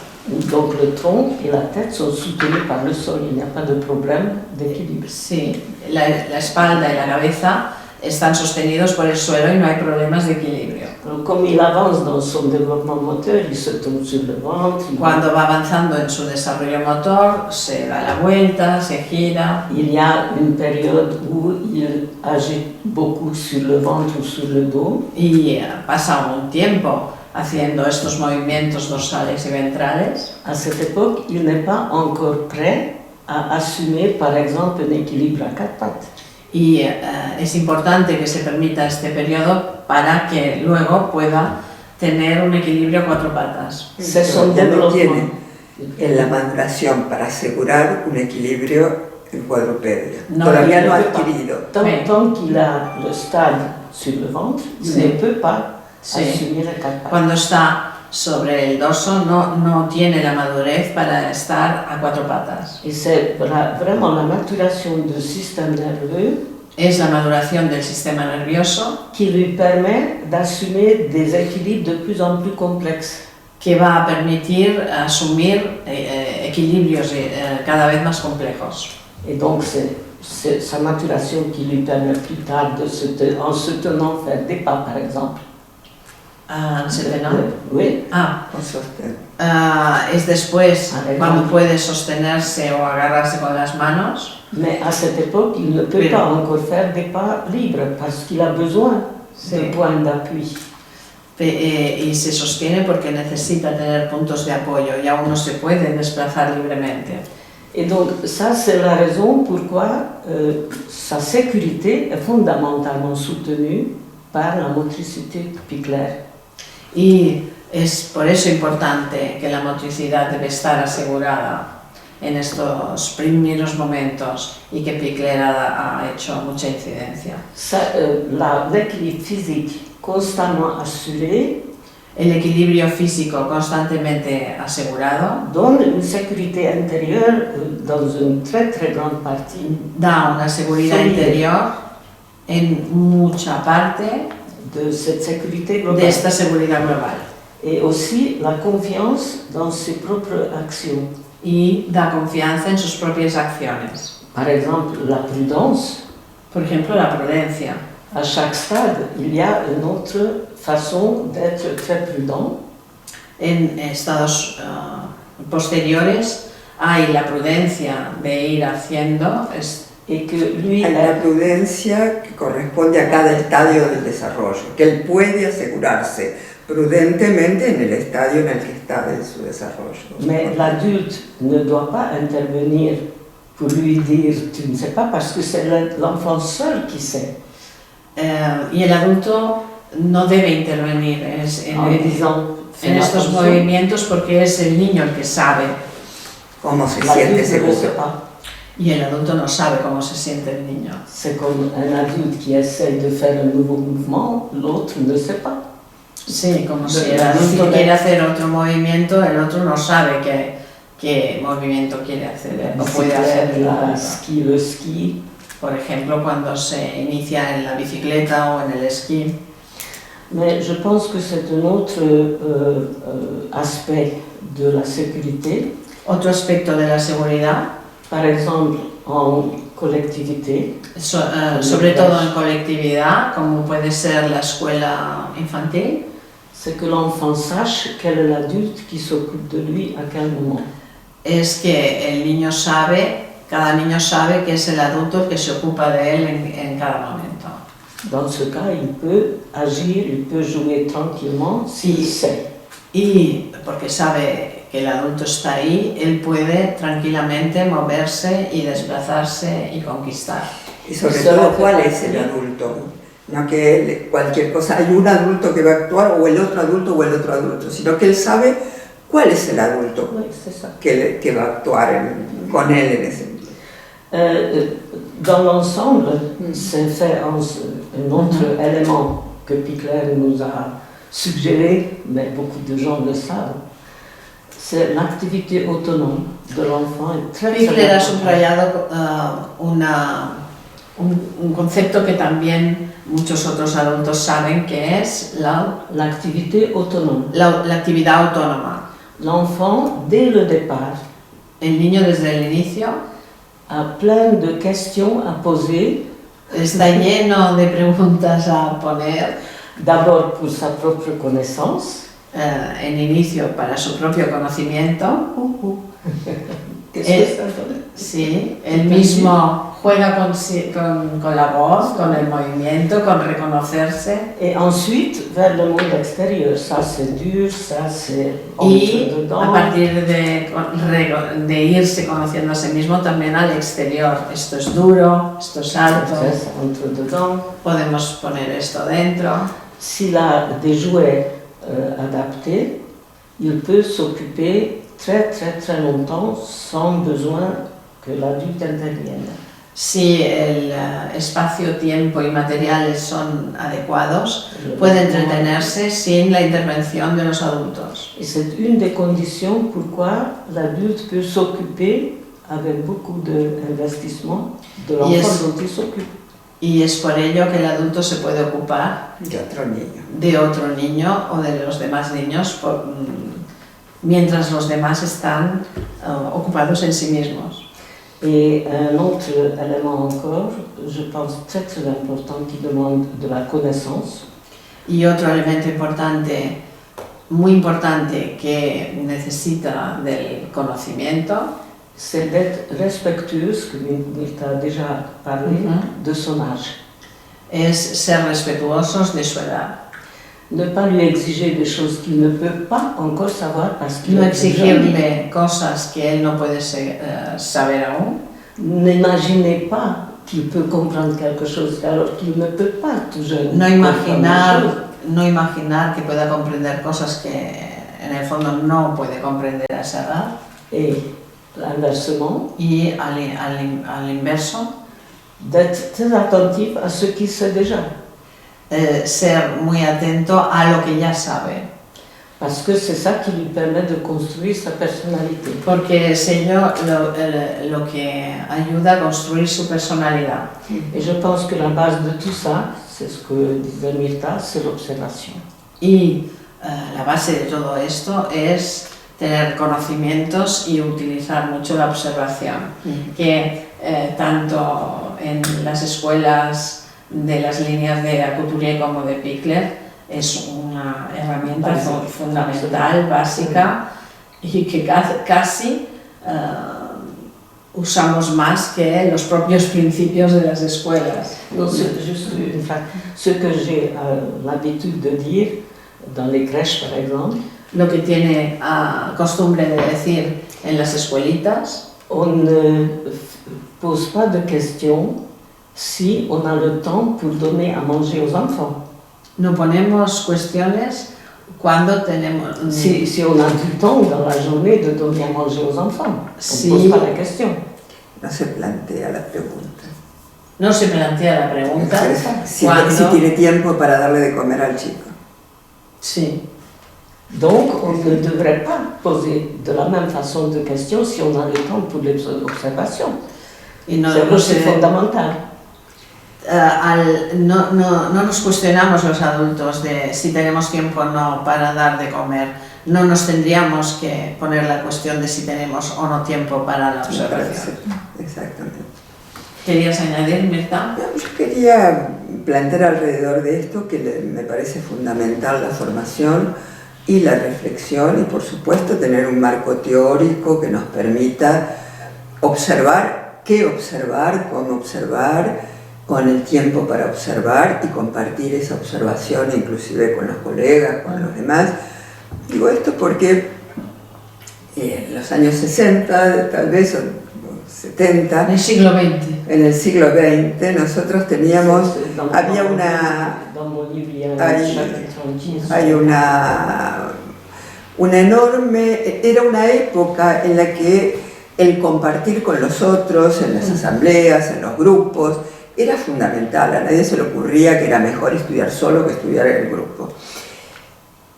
Donc le tronc et la tête sont soutenus par le sol, il n'y a pas de problème d'équilibre. Sí, la espalda y la cabeza están sostenidos por el suelo y no hay problemas de equilibrio. Alors, comme il avance dans son développement moteur, il se tourne sur le ventre, Cuando va avanzando en su desarrollo motor, se da la vuelta, se gira. il y a une période où il agit beaucoup sur le ventre ou sur le dos. Y pasa un tiempo haciendo estos movimientos dorsales y ventrales. À cette époque, il n'est pas encore prêt à assumer, par exemple, un équilibre à quatre pattes. Y es importante que se permita este periodo para que luego pueda tener un equilibrio a cuatro patas. C'est son Ya no développement. tiene en la maduración para asegurar un equilibrio en cuadrúpedo. No, Todavía no ha no peut pas. adquirido. Tant qu'il a le stade sur le ventre, il Sí. ne peut pas Sí. assumer les quatre pattes. Cuando está sobre el dorso no tiene la madurez para estar a cuatro patas. Et c'est vraiment la maturation du système nerveux Es la maduración del sistema nervioso qui lui permet d'assumer des équilibres de plus en plus complexes. que va a permitir asumir equilibrios cada vez más complejos. Et donc c'est sa maturation qui lui permet plus tard, en se tenant, faire des pas par exemple. Oui. Con sostén. Es después Ah, cuando exacto. puede sostenerse o agarrarse con las manos, Mais à cette époque, il ne peut Oui. pas encore faire des pas libres parce qu'il a besoin Sí. de points d'appui. y se sostiene porque necesita tener puntos de apoyo y aún no se puede desplazar libremente. Et donc ça, c'est la raison pourquoi sa sécurité est fondamentalement soutenue par la motricité Pickler. Y Es por eso importante que la motricidad debe estar asegurada en estos primeros momentos y que Picler ha hecho mucha incidencia. L'équilibre physique constamment assuré El equilibrio físico constantemente asegurado donne une sécurité intérieure dans une très très grande partie da una seguridad Solide. interior en mucha parte de cette sécurité de globale. esta seguridad global Et aussi la confiance dans ses propres actions. y da confianza en sus propias acciones. Par exemple, la prudence. Por ejemplo, la prudencia. À chaque stade, il y a une autre façon d'être très prudent. En estados posteriores hay la prudencia de ir haciendo, Et que lui, Hay la prudencia que corresponde a cada estadio del desarrollo, que él puede asegurarse prudentemente en el estadio en el que está de su desarrollo. mais l'adulte ne doit pas intervenir pour lui dire tu ne sais pas, parce que c'est l'enfant seul qui sait. y el adulto no debe intervenir En disant en estos movimientos porque es el niño el que sabe Cómo se siente l'adulte ne le sait seguro. pas. y el adulto no sabe cómo se siente el niño. C'est comme un adulte qui essaye de faire un nouveau mouvement, l'autre ne sait pas. Sí, como si De- el adulto de- quiere hacer otro movimiento, el otro no sabe qué movimiento quiere hacer o puede hacer. Le ski. Por ejemplo, cuando se inicia en la bicicleta o en el esquí. Mais je pense que c'est un autre aspect de la sécurité. Otro aspecto de la seguridad, Par exemple, en collectivité, sobre todo en colectividad, como puede ser la escuela infantil, c'est que l'enfant sache quel est l'adulte qui s'occupe de lui à quel moment. es que el niño sabe, cada niño sabe que es el adulto el que se ocupa de él en cada momento. Dans ce cas, il peut agir, il peut jouer tranquillement s'il sait. Y porque sabe que el adulto está ahí, él puede tranquilamente moverse y desplazarse y conquistar. Y sobre Solo todo, que- ¿cuál es el adulto? No que cualquier cosa, hay un adulto que va a actuar o el otro adulto, sino que él sabe cuál es el adulto Oui, c'est ça. que va a actuar con él en ese momento. Dans l'ensemble, c'est fait un autre élément que Picler nous a suggéré, mais beaucoup de gens le savent, c'est l'activité autonome de l'enfant est très Picler ha importante. subrayado un concepto que también muchos otros adultos saben, que es L'activité autonome. la actividad autónoma. L'enfant, dès le départ, El niño desde el inicio a plein de questions à poser, está lleno de preguntas a poner d'abord pour sa propre connaissance, en inicio para su propio conocimiento. qu'est-ce que ça donne? Sí, él mismo juega con la voz, con el movimiento, con reconocerse. Et ensuite, vers le monde extérieur, ça c'est dur, ça c'est Y entre a dedans. partir de irse conociendo a sí mismo también al exterior. Esto es duro, esto es alto, C'est entre dedans. podemos poner esto dentro. S'il a des jouets adaptés, il peut s'occuper très très très longtemps sans besoin que l'adulte intervienne. Si el espacio, tiempo y materiales son adecuados, puede entretenerse sin la intervención de los adultos. Et c'est une des conditions pourquoi l'adulte peut s'occuper avec beaucoup d'investissement de l'enfant Yes. dont il s'occupe. Y es por ello que el adulto se puede ocupar De otro niño. de otro niño o de los demás niños mientras los demás están ocupados en sí mismos. Et un autre élément encore, je pense très très important, qui demande de la connaissance, Y otro elemento importante, muy importante, que necesita del conocimiento, c'est d'être respectueuse, que Mirta a déjà parlé, de son âge. es ser respetuosos de su edad. Ne pas lui exiger des choses qu'il ne peut pas encore savoir parce qu'il No est jeune. exigirle cosas que él no puede saber aún. N'imaginez pas qu'il peut comprendre quelque chose alors qu'il ne peut pas tout jeune. No comprendre imaginar des choses. no imaginar que pueda comprender cosas que en el fondo no puede comprender a esa edad. Et inversement, Y al inverso, d'être très attentif à ce qu'il sait déjà. ser muy atento a lo que ya sabe, Parce que c'est ça qui lui permet de construire sa personnalité. porque es ello lo que ayuda a construir su personalidad. Et je pense que la base de tout ça, c'est ce que disait Mirta, c'est l'observation. Y la base de todo esto es tener conocimientos y utilizar mucho la observación, que tanto en las escuelas de las líneas de Couturier como de Pickler es una herramienta fundamental, básica, y que casi usamos más que los propios principios de las escuelas. Non, c'est juste une phrase. Ce que j'ai l'habitude de dire dans les crèches, par exemple, Lo que tiene costumbre de decir en las escuelitas, on ne pose pas de questions si on a le temps pour donner à manger aux enfants. no ponemos cuestiones cuando tenemos... Si on a du temps dans la journée de donner à manger aux enfants, Si- on ne pose pas la question. No se plantea la pregunta. No se plantea la pregunta Si cuando... tiene tiempo para darle de comer al chico. Sí, Donc, on ne devrait pas poser de la même façon de questions si on a le temps pour les observations. y no, C'est no aussi se- fondamental. no nos cuestionamos los adultos de si tenemos tiempo o no para dar de comer. No nos tendríamos que poner la cuestión de si tenemos o no tiempo para la observación. Exactamente. ¿Querías añadir, Mirta? Yo quería plantear alrededor de esto que me parece fundamental la formación y la reflexión y por supuesto tener un marco teórico que nos permita observar, qué observar, cómo observar, con el tiempo para observar y compartir esa observación inclusive con los colegas, con los demás. Digo esto porque en los años 60, tal vez, o 70, En el siglo XX. en el siglo XX, nosotros teníamos, Dans- había una, Dans mon livre, il y a un Hay- chapitre entier sur- hay una enorme, era una época en la que el compartir con los otros, en las asambleas, en los grupos, era fundamental. A nadie se le ocurría que era mejor estudiar solo que estudiar en el grupo.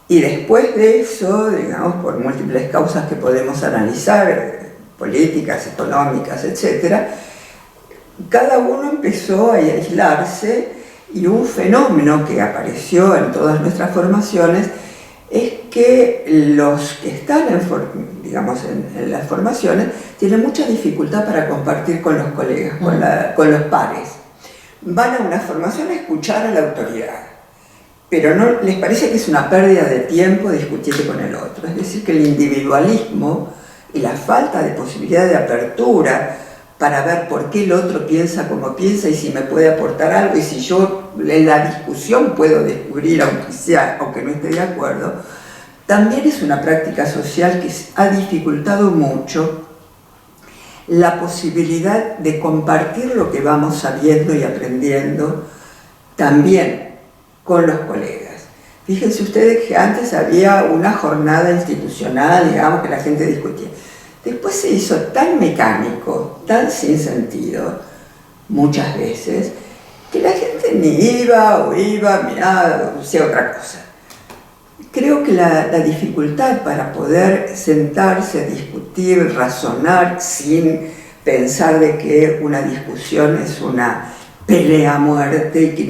Y después de eso, digamos, por múltiples causas que podemos analizar, políticas, económicas, etc., cada uno empezó a aislarse y un fenómeno que apareció en todas nuestras formaciones es que los que están en las formaciones tienen mucha dificultad para compartir con los colegas, con los pares. Van a una formación a escuchar a la autoridad, pero no les parece que es una pérdida de tiempo discutir con el otro. Es decir, que el individualismo y la falta de posibilidad de apertura para ver por qué el otro piensa como piensa y si me puede aportar algo y si yo en la discusión puedo descubrir, aunque no esté de acuerdo, también es una práctica social que ha dificultado mucho la posibilidad de compartir lo que vamos sabiendo y aprendiendo también con los colegas. Fíjense ustedes que antes había una jornada institucional, digamos, que la gente discutía. Después se hizo tan mecánico, tan sin sentido, muchas veces, que la gente ni iba o iba, miraba, o sea, otra cosa. Creo que la dificultad para poder sentarse, discutir, razonar sin pensar de que una discusión es una pelea a muerte y que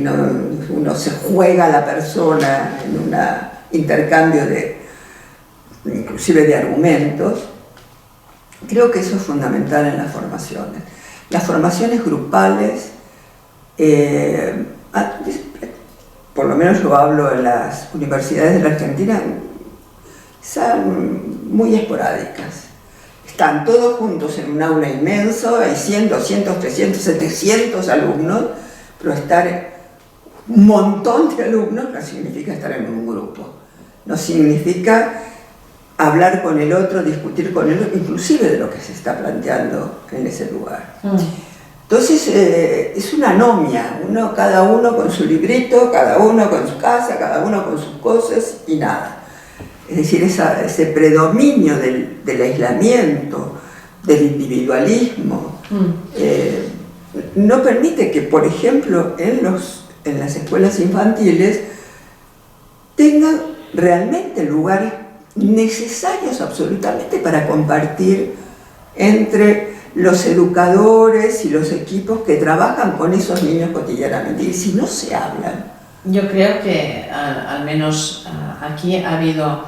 uno se juega a la persona en un intercambio inclusive de argumentos. Creo que eso es fundamental en las formaciones. Las formaciones grupales, por lo menos yo hablo en las universidades de la Argentina, son muy esporádicas. Están todos juntos en un aula inmenso, hay 100, 200, 300, 700 alumnos, pero estar un montón de alumnos no significa estar en un grupo. No significa hablar con el otro, discutir con el otro, inclusive de lo que se está planteando en ese lugar. Entonces es una anomia, cada uno con su librito, cada uno con su casa, cada uno con sus cosas y nada. Es decir, ese predominio del aislamiento, del individualismo, no permite que, por ejemplo, en las escuelas infantiles tengan realmente lugares necesarios absolutamente para compartir entre los educadores y los equipos que trabajan con esos niños cotidianamente. Y si no se hablan. Yo creo que al menos aquí ha habido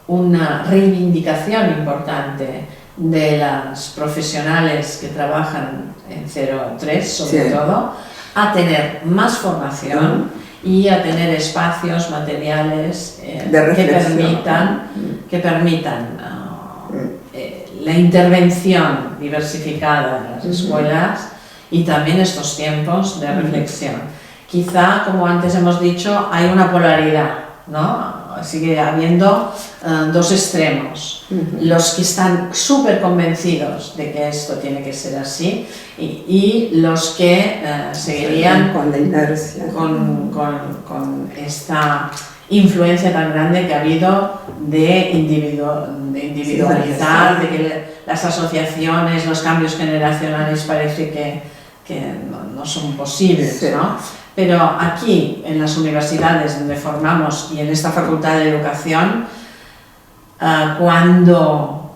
una reivindicación importante de las profesionales que trabajan en 0-3, sobre todo, a tener más formación y a tener espacios materiales que permitan la intervención diversificada en las escuelas y también estos tiempos de reflexión. Quizá, como antes hemos dicho, hay una polaridad, ¿no? Sigue habiendo dos extremos. Los que están súper convencidos de que esto tiene que ser así y los que seguirían con la inercia, con esta influencia tan grande que ha habido de individualizar, de que las asociaciones, los cambios generacionales parece que no son posibles, ¿no? Pero aquí, en las universidades donde formamos y en esta Facultad de Educación, cuando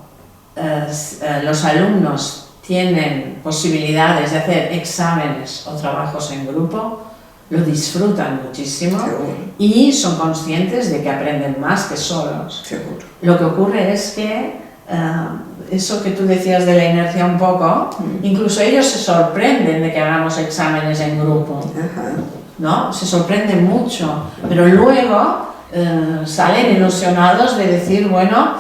los alumnos tienen posibilidades de hacer exámenes o trabajos en grupo, lo disfrutan muchísimo y son conscientes de que aprenden más que solos. Lo que ocurre es que eso que tú decías de la inercia un poco, incluso ellos se sorprenden de que hagamos exámenes en grupo, ¿no? Se sorprenden mucho, pero luego salen ilusionados de decir, bueno,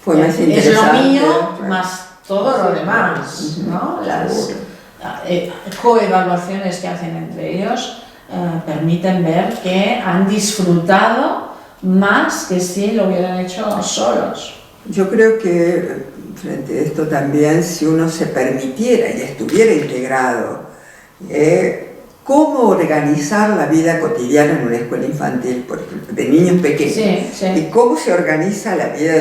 es lo mío más todo lo demás, ¿no? Las coevaluaciones que hacen entre ellos permiten ver que han disfrutado más que si lo hubieran hecho solos. Yo creo que frente a esto también, si uno se permitiera y estuviera integrado, cómo organizar la vida cotidiana en una escuela infantil, por ejemplo, de niños pequeños, y cómo se organiza la vida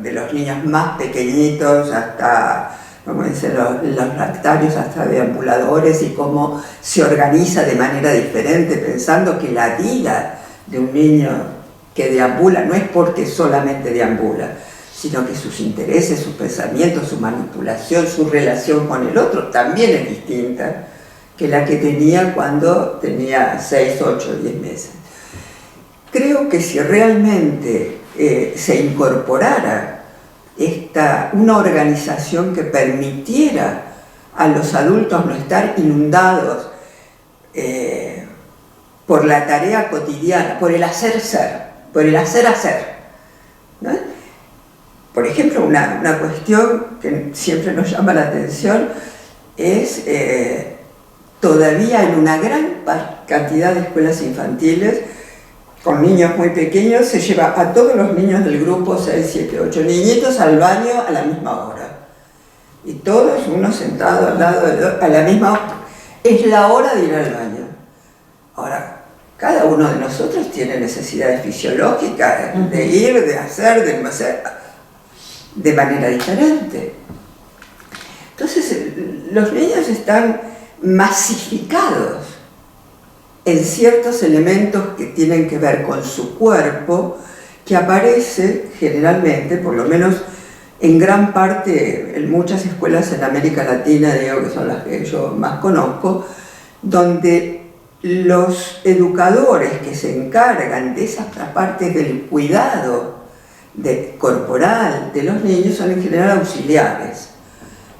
de los niños más pequeñitos hasta, como dicen los lactarios, hasta deambuladores, y cómo se organiza de manera diferente, pensando que la vida de un niño que deambula no es porque solamente deambula, sino que sus intereses, sus pensamientos, su manipulación, su relación con el otro también es distinta que la que tenía cuando tenía 6, 8, 10 meses. Creo que si realmente se incorporara una organización que permitiera a los adultos no estar inundados por la tarea cotidiana, por el hacer ser, por el hacer, ¿no? Por ejemplo, una cuestión que siempre nos llama la atención es todavía en una gran cantidad de escuelas infantiles con niños muy pequeños se lleva a todos los niños del grupo 6, 7, 8 niñitos al baño a la misma hora y todos uno sentado al lado a la misma hora. Es la hora de ir al baño. Ahora, cada uno de nosotros tiene necesidades fisiológicas de ir, de hacer, de manera diferente. Entonces, los niños están masificados en ciertos elementos que tienen que ver con su cuerpo, que aparece generalmente, por lo menos en gran parte, en muchas escuelas en América Latina, digo que son las que yo más conozco, donde los educadores que se encargan de esas partes del cuidado corporal de los niños son en general auxiliares.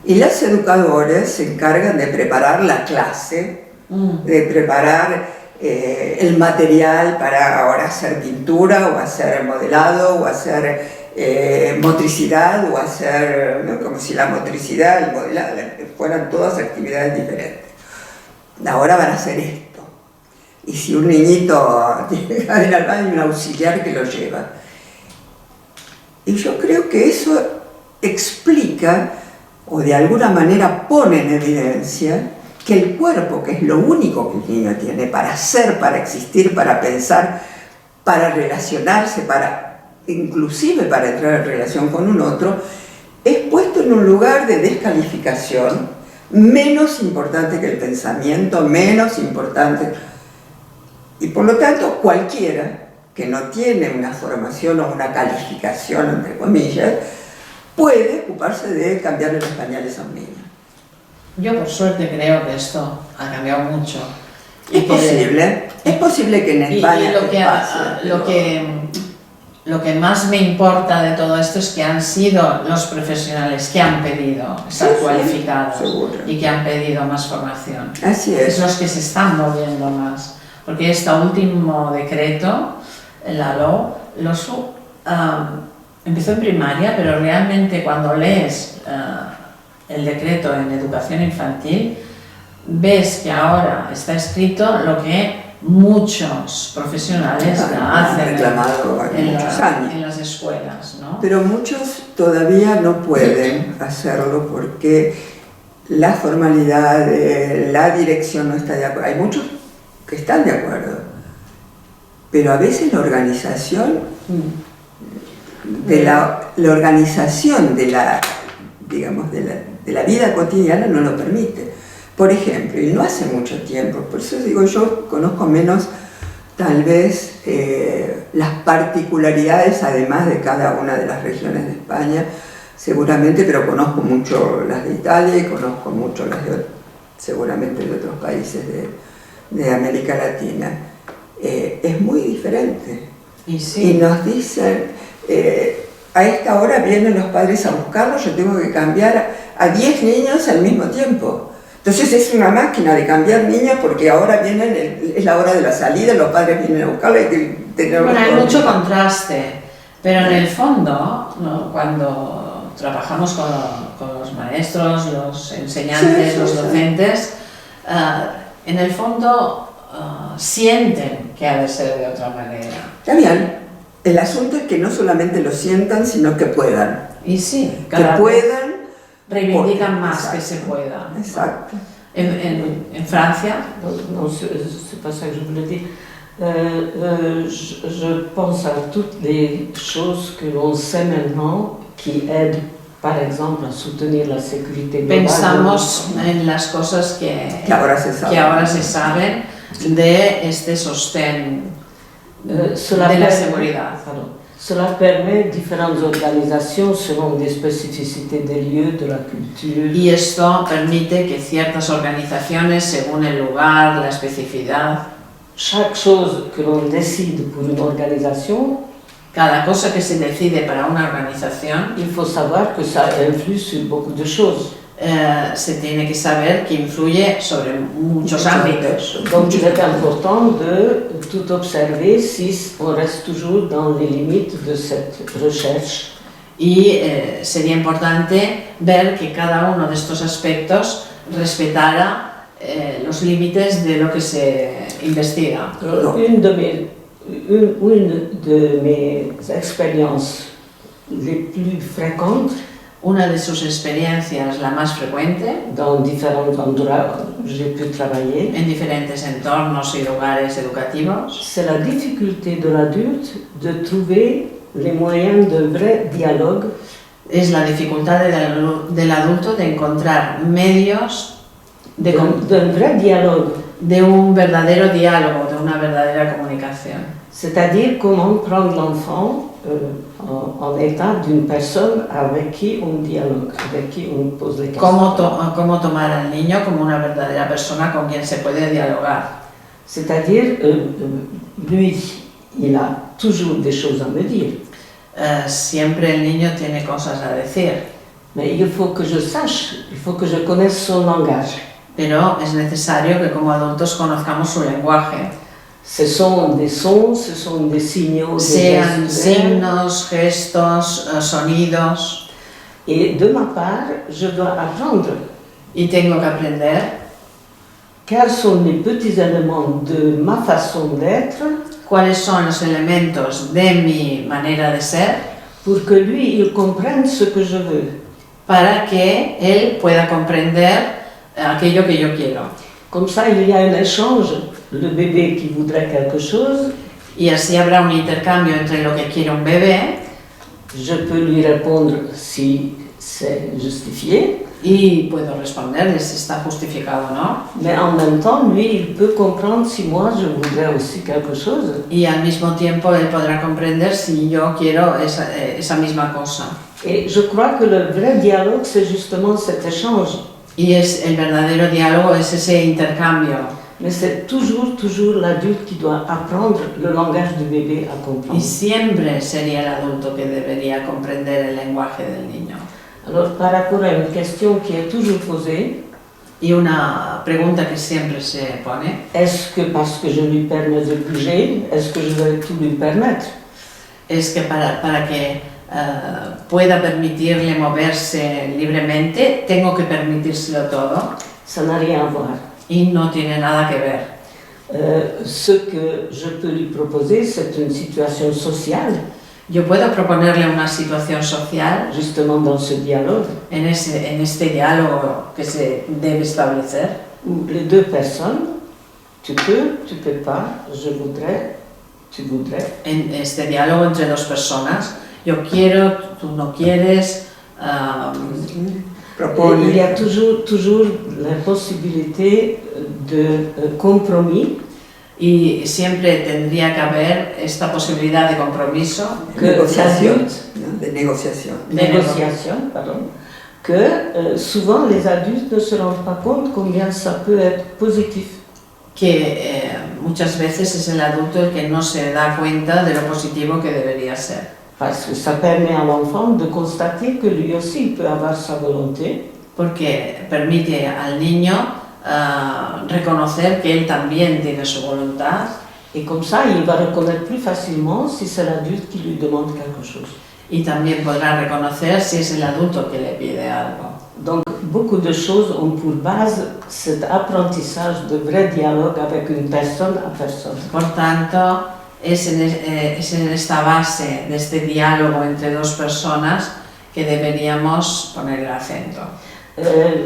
Y los educadores se encargan de preparar la clase, de preparar el material para ahora hacer pintura, o hacer modelado, o hacer motricidad, o hacer, ¿no? Como si la motricidad, el modelado, fueran todas actividades diferentes. Ahora van a hacer esto. Y si un niñito tiene que ir al baño, hay un auxiliar que lo lleva. Y yo creo que eso explica, o de alguna manera pone en evidencia, que el cuerpo, que es lo único que el niño tiene para ser, para existir, para pensar, para relacionarse, inclusive para entrar en relación con un otro, es puesto en un lugar de descalificación menos importante que el pensamiento, menos importante. Y por lo tanto, cualquiera que no tiene una formación o una calificación, entre comillas, puede ocuparse de cambiarle los pañales a un niño. Yo por suerte creo que esto ha cambiado mucho. Es posible que en España lo que más me importa de todo esto es que han sido los profesionales que han pedido estar cualificados y que han pedido más formación. Así es. Es los que se están moviendo más. Porque este último decreto, la LOU, empezó en primaria, pero realmente cuando lees el decreto en educación infantil, ves que ahora está escrito lo que muchos profesionales hacen en las escuelas, ¿no? Pero muchos todavía no pueden hacerlo porque la formalidad, la dirección no está de acuerdo. Hay muchos que están de acuerdo, pero a veces la organización la organización de la vida cotidiana no lo permite. Por ejemplo, y no hace mucho tiempo, por eso digo, yo conozco menos tal vez las particularidades, además de cada una de las regiones de España, seguramente, pero conozco mucho las de Italia y conozco mucho las seguramente de otros países de América Latina. Es muy diferente. Y nos dicen, a esta hora vienen los padres a buscarlos, yo tengo que cambiar a 10 niños al mismo tiempo. Entonces es una máquina de cambiar niños porque ahora es la hora de la salida, los padres vienen a buscarlos y bueno, hay mucho contraste, pero en el fondo, ¿no? Cuando trabajamos con los maestros, los enseñantes, los docentes, en el fondo sienten que ha de ser de otra manera. Está bien, el asunto es que no solamente lo sientan, sino que puedan. Y sí, que puedan. Reivindican más que se pueda. Exacto. En Francia, non, c'est pas ça que je voulais dire. Je pense à toutes les choses que l'on sait maintenant qui aident, par exemple, à soutenir la sécurité globale. Pensamos en las cosas que ahora se saben de este sostén de la seguridad. Cela permet différentes organisations selon des spécificités des lieux, de la culture. Y esto permite que ciertas organizaciones, según el lugar, la especificidad, chaque chose que l'on décide pour une organisation, cada cosa que se decide para una organización, il faut savoir que ça influe sur beaucoup de choses. Se tiene que saber que influye sobre muchos ámbitos. Donc il est important de tout observer si on reste toujours dans les limites de cette recherche. Y sería importante ver que cada uno de estos aspectos respetara los límites de lo que se investiga. Une de mes expériences les plus fréquentes, una de sus experiencias, la más frecuente, dans différents endroits où j'ai pu travailler, en diferentes entornos y lugares educativos, c'est la difficulté de l'adulte de trouver les moyens de vrai dialogue. Es la dificultad del adulto de encontrar medios d'un vrai dialogue, de un verdadero diálogo, de una verdadera comunicación. C'est-à-dire comment prendre l'enfant en état d'une personne avec qui on dialogue, avec qui on pose les questions. Cómo tomar al niño como una verdadera persona con quien se puede dialogar. C'est-à-dire, lui, il a toujours des choses à me dire. Siempre el niño tiene cosas a decir. Mais il faut que je sache, il faut que je connaisse son langage. Pero es necesario que como adultos conozcamos su lenguaje. Ce sont des sons, ce sont des signaux, sean signos, gestos, sonidos. Et de ma part, je dois apprendre. Y tengo que aprender quels sont les petits éléments de ma façon d'être. Cuáles son los elementos de mi manera de ser. Pour que lui, il comprenne ce que je veux. Para que él pueda comprender aquello que yo quiero. Comme ça, il y a un échange, le bébé qui voudrait quelque chose, Y así habrá un intercambio entre lo que quiere un bebé je peux lui répondre si c'est justifié, y puedo responderle si está justificado o no. mais en même temps, lui, il peut comprendre si moi, je voudrais aussi quelque chose. Y al mismo tiempo él podrá comprender si yo quiero esa misma cosa. Et je crois que le vrai dialogue, c'est justement cet échange. Y el verdadero diálogo es ese intercambio. Mais c'est toujours l'adulte qui doit apprendre le langage du bébé à Y comprendre. siempre sería el adulto que debería comprender el lenguaje del niño. Alors, par rapport à une question qui est toujours posée, Y una pregunta que siempre se pone, est-ce que parce que je lui permets de bouger, est-ce que je vais tout lui permettre? es que para que pueda permitirle moverse libremente, tengo que permitírselo todo. Ça n'a rien à voir. Y no tiene nada que ver. Ce que je peux lui proposer, c'est une situation sociale, Yo puedo proponerle una situación social justement dans ce dialogue, en este diálogo que se debe establecer, où les deux personnes, tu peux pas, je voudrais, tu voudrais, en este diálogo entre dos personas. Yo quiero, tú no quieres. Propone. il y a toujours la possibilité de compromis Y siempre tendría que haber esta posibilidad de compromiso, Negociación, ¿no? De negociación. négociation, pardon, que souvent les adultes ne se rendent pas compte combien ça peut être positif. que muchas veces es el adulto el que no se da cuenta de lo positivo que debería ser. Parce que ça permet à l'enfant de constater que lui aussi il peut avoir sa volonté, Porque permite al niño reconocer que él también tiene su voluntad et comme ça il va reconnaître plus facilement si c'est l'adulte qui lui demande quelque chose. y también podrá reconocer si es el adulto que le pide algo. Donc beaucoup de choses ont pour base cet apprentissage de vrai dialogue avec une personne à personne. Por tanto, es en esta base de este diálogo entre dos personas que deberíamos poner el acento.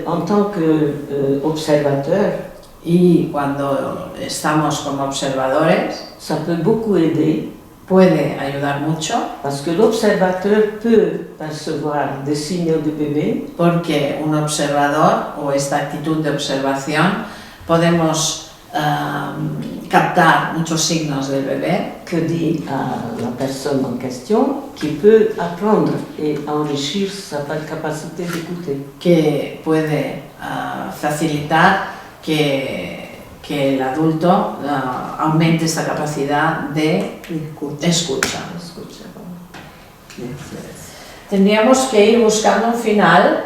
En tant qu'observateur, Y cuando estamos como observadores, ça peut beaucoup aider puede ayudar mucho parce que l'observateur peut percevoir des signaux de bébé porque un observador o esta actitud de observación podemos captar muchos signos del bebé que dit à la personne en question qui peut apprendre et enrichir sa capacité d'écouter. que puede facilitar que el adulto aumente esta capacidad de escucha. Tendríamos que ir buscando un final.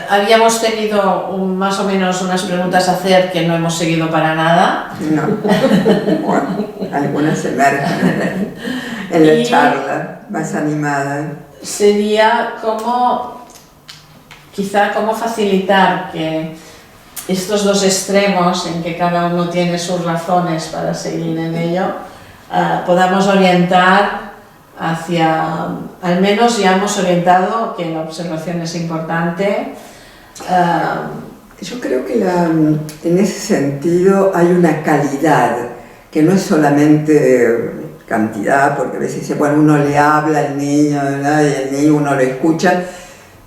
Habíamos tenido más o menos unas preguntas a hacer que no hemos seguido para nada. No. Bueno, algunas emergen en la charla más animada. Sería quizá cómo facilitar que estos dos extremos en que cada uno tiene sus razones para seguir en ello, podamos orientar hacia, al menos ya hemos orientado que la observación es importante. Yo creo que en ese sentido hay una calidad, que no es solamente cantidad, porque a veces dice, bueno, uno le habla al niño, ¿verdad? Y el niño uno lo escucha,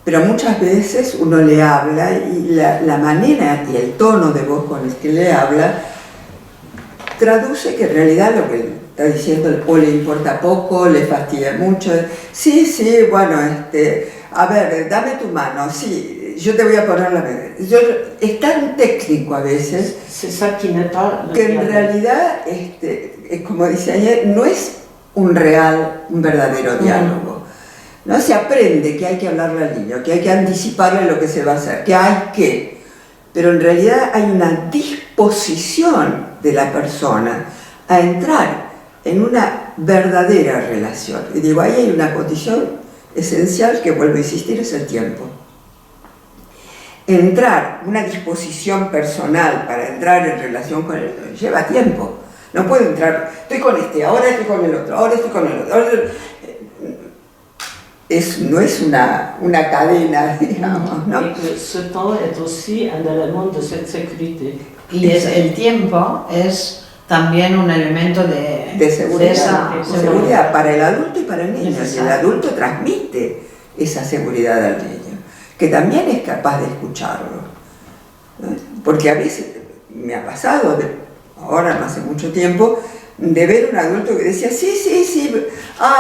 pero muchas veces uno le habla y la manera y el tono de voz con el que le habla traduce que en realidad lo que está diciendo o le importa poco, le fastidia mucho. Sí, bueno, a ver, dame tu mano, sí, yo te voy a poner la mano. Es tan técnico a veces que en realidad, como dice ayer, no es un verdadero diálogo. ¿No? Se aprende que hay que hablarle al niño, que hay que anticiparle lo que se va a hacer, pero en realidad hay una disposición de la persona a entrar en una verdadera relación. Y digo, ahí hay una condición esencial que vuelvo a insistir, es el tiempo. Una disposición personal para entrar en relación con él, lleva tiempo. No puedo entrar, estoy con ahora estoy con el otro, ahora estoy con el otro. no es una cadena, digamos, ¿no? Et que ce temps est aussi un élément de cette sécurité. Y el tiempo es también un elemento de seguridad, esa seguridad para el adulto y para el niño. Y el Necesario. adulto transmite esa seguridad al niño, que también es capaz de escucharlo, ¿no? Porque a veces me ha pasado, ahora no hace mucho tiempo, de ver un adulto que decía, sí,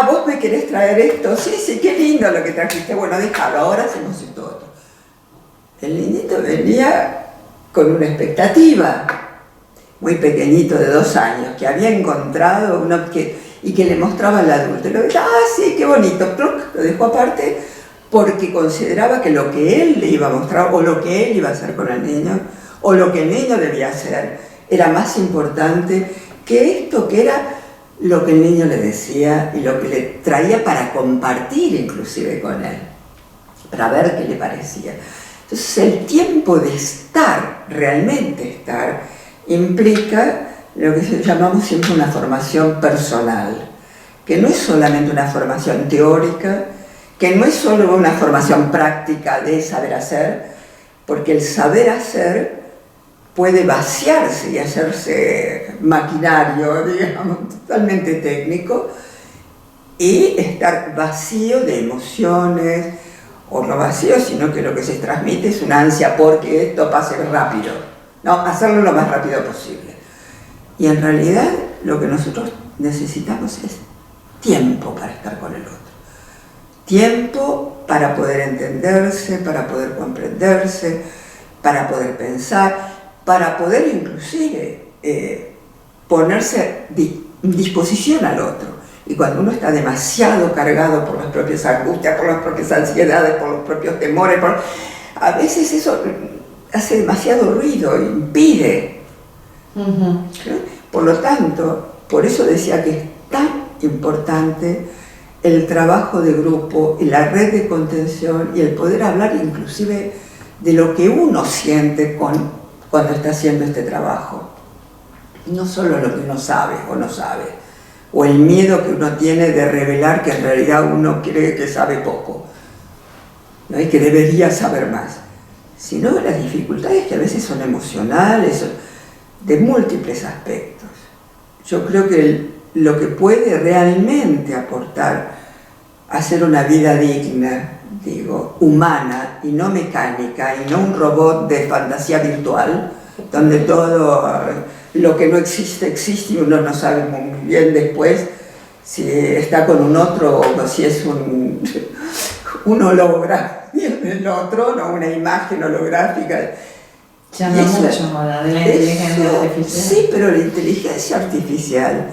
vos me querés traer esto, sí, qué lindo lo que trajiste, bueno, déjalo, ahora hacemos esto otro. El niñito venía con una expectativa, muy pequeñito, de 2 años, que había encontrado un objeto y que le mostraba al adulto. Y lo veía, sí, qué bonito, ¡pluc! Lo dejó aparte porque consideraba que lo que él le iba a mostrar, o lo que él iba a hacer con el niño, o lo que el niño debía hacer, era más importante que esto, que era lo que el niño le decía y lo que le traía para compartir inclusive con él, para ver qué le parecía. Entonces el tiempo de estar, realmente estar, implica lo que llamamos siempre una formación personal, que no es solamente una formación teórica, que no es solo una formación práctica de saber hacer, porque el saber hacer puede vaciarse y hacerse maquinario, digamos, totalmente técnico, y estar vacío de emociones, o no vacío, sino que lo que se transmite es una ansia porque esto pase rápido, ¿no? Hacerlo lo más rápido posible. Y en realidad lo que nosotros necesitamos es tiempo para estar con el otro. Tiempo para poder entenderse, para poder comprenderse, para poder pensar, para poder inclusive ponerse en disposición al otro. Y cuando uno está demasiado cargado por las propias angustias, por las propias ansiedades, por los propios temores, a veces eso hace demasiado ruido, impide. ¿No? Por lo tanto, por eso decía que es tan importante el trabajo de grupo y la red de contención y el poder hablar inclusive de lo que uno siente cuando está haciendo este trabajo. No solo lo que uno sabe o no sabe, o el miedo que uno tiene de revelar que en realidad uno cree que sabe poco, ¿no? Y que debería saber más, sino las dificultades que a veces son emocionales, de múltiples aspectos. Yo creo que lo que puede realmente aportar a hacer una vida digna, digo, humana y no mecánica, y no un robot de fantasía virtual, donde todo lo que no existe, existe y uno no sabe muy bien después si está con un otro o si es un holograma del otro, no una imagen holográfica. Se habla mucho ahora de la inteligencia artificial. Sí, pero la inteligencia artificial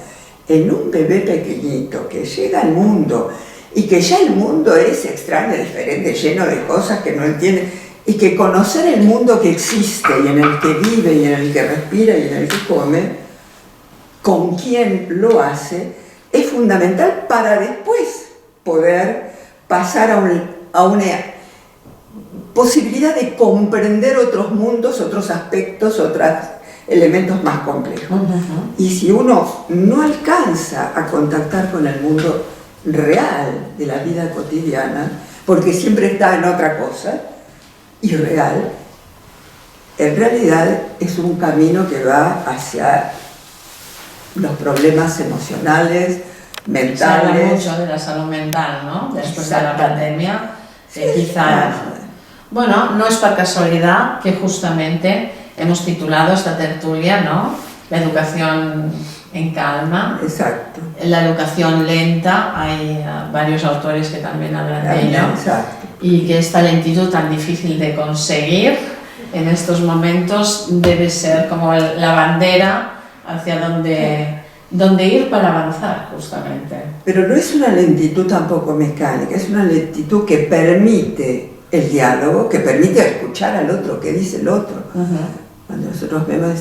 en un bebé pequeñito que llega al mundo y que ya el mundo es extraño, diferente, lleno de cosas que no entiende, y que conocer el mundo que existe y en el que vive y en el que respira y en el que come, con quién lo hace, es fundamental para después poder pasar a una posibilidad de comprender otros mundos, otros aspectos, otros elementos más complejos. Y si uno no alcanza a contactar con el mundo real de la vida cotidiana, porque siempre está en otra cosa, irreal, en realidad es un camino que va hacia los problemas emocionales, mentales. Se habla mucho de la salud mental, ¿no? Después de la pandemia, quizás... Bueno, no es por casualidad que justamente hemos titulado esta tertulia, ¿no? La educación en calma. Exacto. La educación lenta, hay varios autores que también hablan de ello. Exacto. Y que esta lentitud tan difícil de conseguir en estos momentos debe ser como la bandera hacia donde ir para avanzar, justamente. Pero no es una lentitud tampoco mecánica, es una lentitud que permite el diálogo, que permite escuchar al otro, qué dice el otro. Cuando nosotros vemos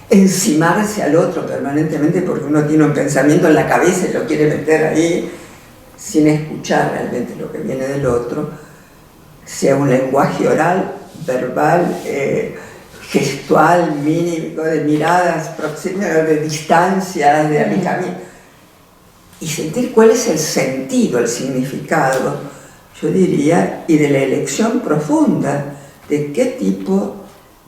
encimarse al otro permanentemente porque uno tiene un pensamiento en la cabeza y lo quiere meter ahí sin escuchar realmente lo que viene del otro, sea un lenguaje oral, verbal, gestual, mímico, de miradas próximas, de distancias, de alejamiento, y sentir cuál es el sentido, el significado yo diría, y de la elección profunda de qué tipo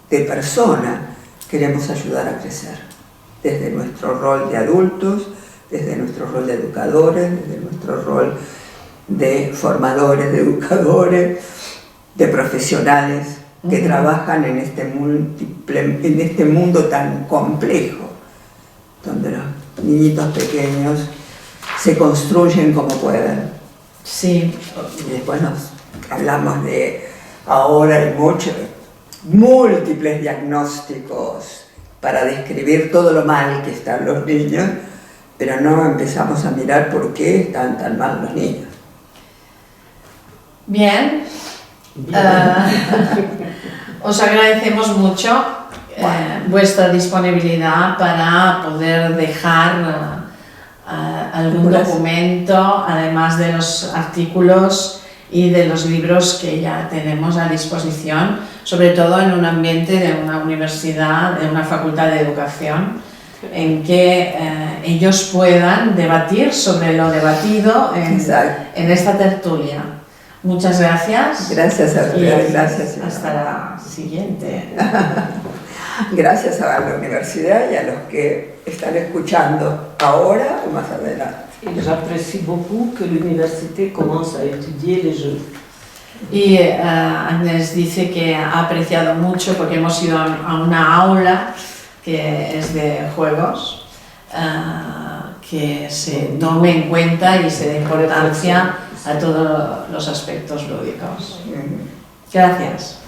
de persona queremos ayudar a crecer, desde nuestro rol de adultos, desde nuestro rol de educadores, desde nuestro rol de formadores, de educadores, de profesionales que trabajan en este mundo tan complejo, donde los niñitos pequeños se construyen como pueden. Sí. Y después hablamos de, ahora hay múltiples diagnósticos para describir todo lo mal que están los niños, pero no empezamos a mirar por qué están tan mal los niños. Bien. Os agradecemos mucho vuestra disponibilidad para poder dejar algún documento, además de los artículos y de los libros que ya tenemos a disposición, sobre todo en un ambiente de una universidad, de una facultad de educación, en que ellos puedan debatir sobre lo debatido en esta tertulia. Muchas gracias. Gracias a ustedes, gracias. Hasta la siguiente. Gracias a la universidad y a los que están escuchando ahora o más adelante. Et j'apprécie beaucoup que l'université commence à étudier les jeux. Y Agnès dice que ha apreciado mucho porque hemos ido a una aula que es de juegos, que se tome en cuenta y se dé importancia a todos los aspectos lúdicos. Gracias.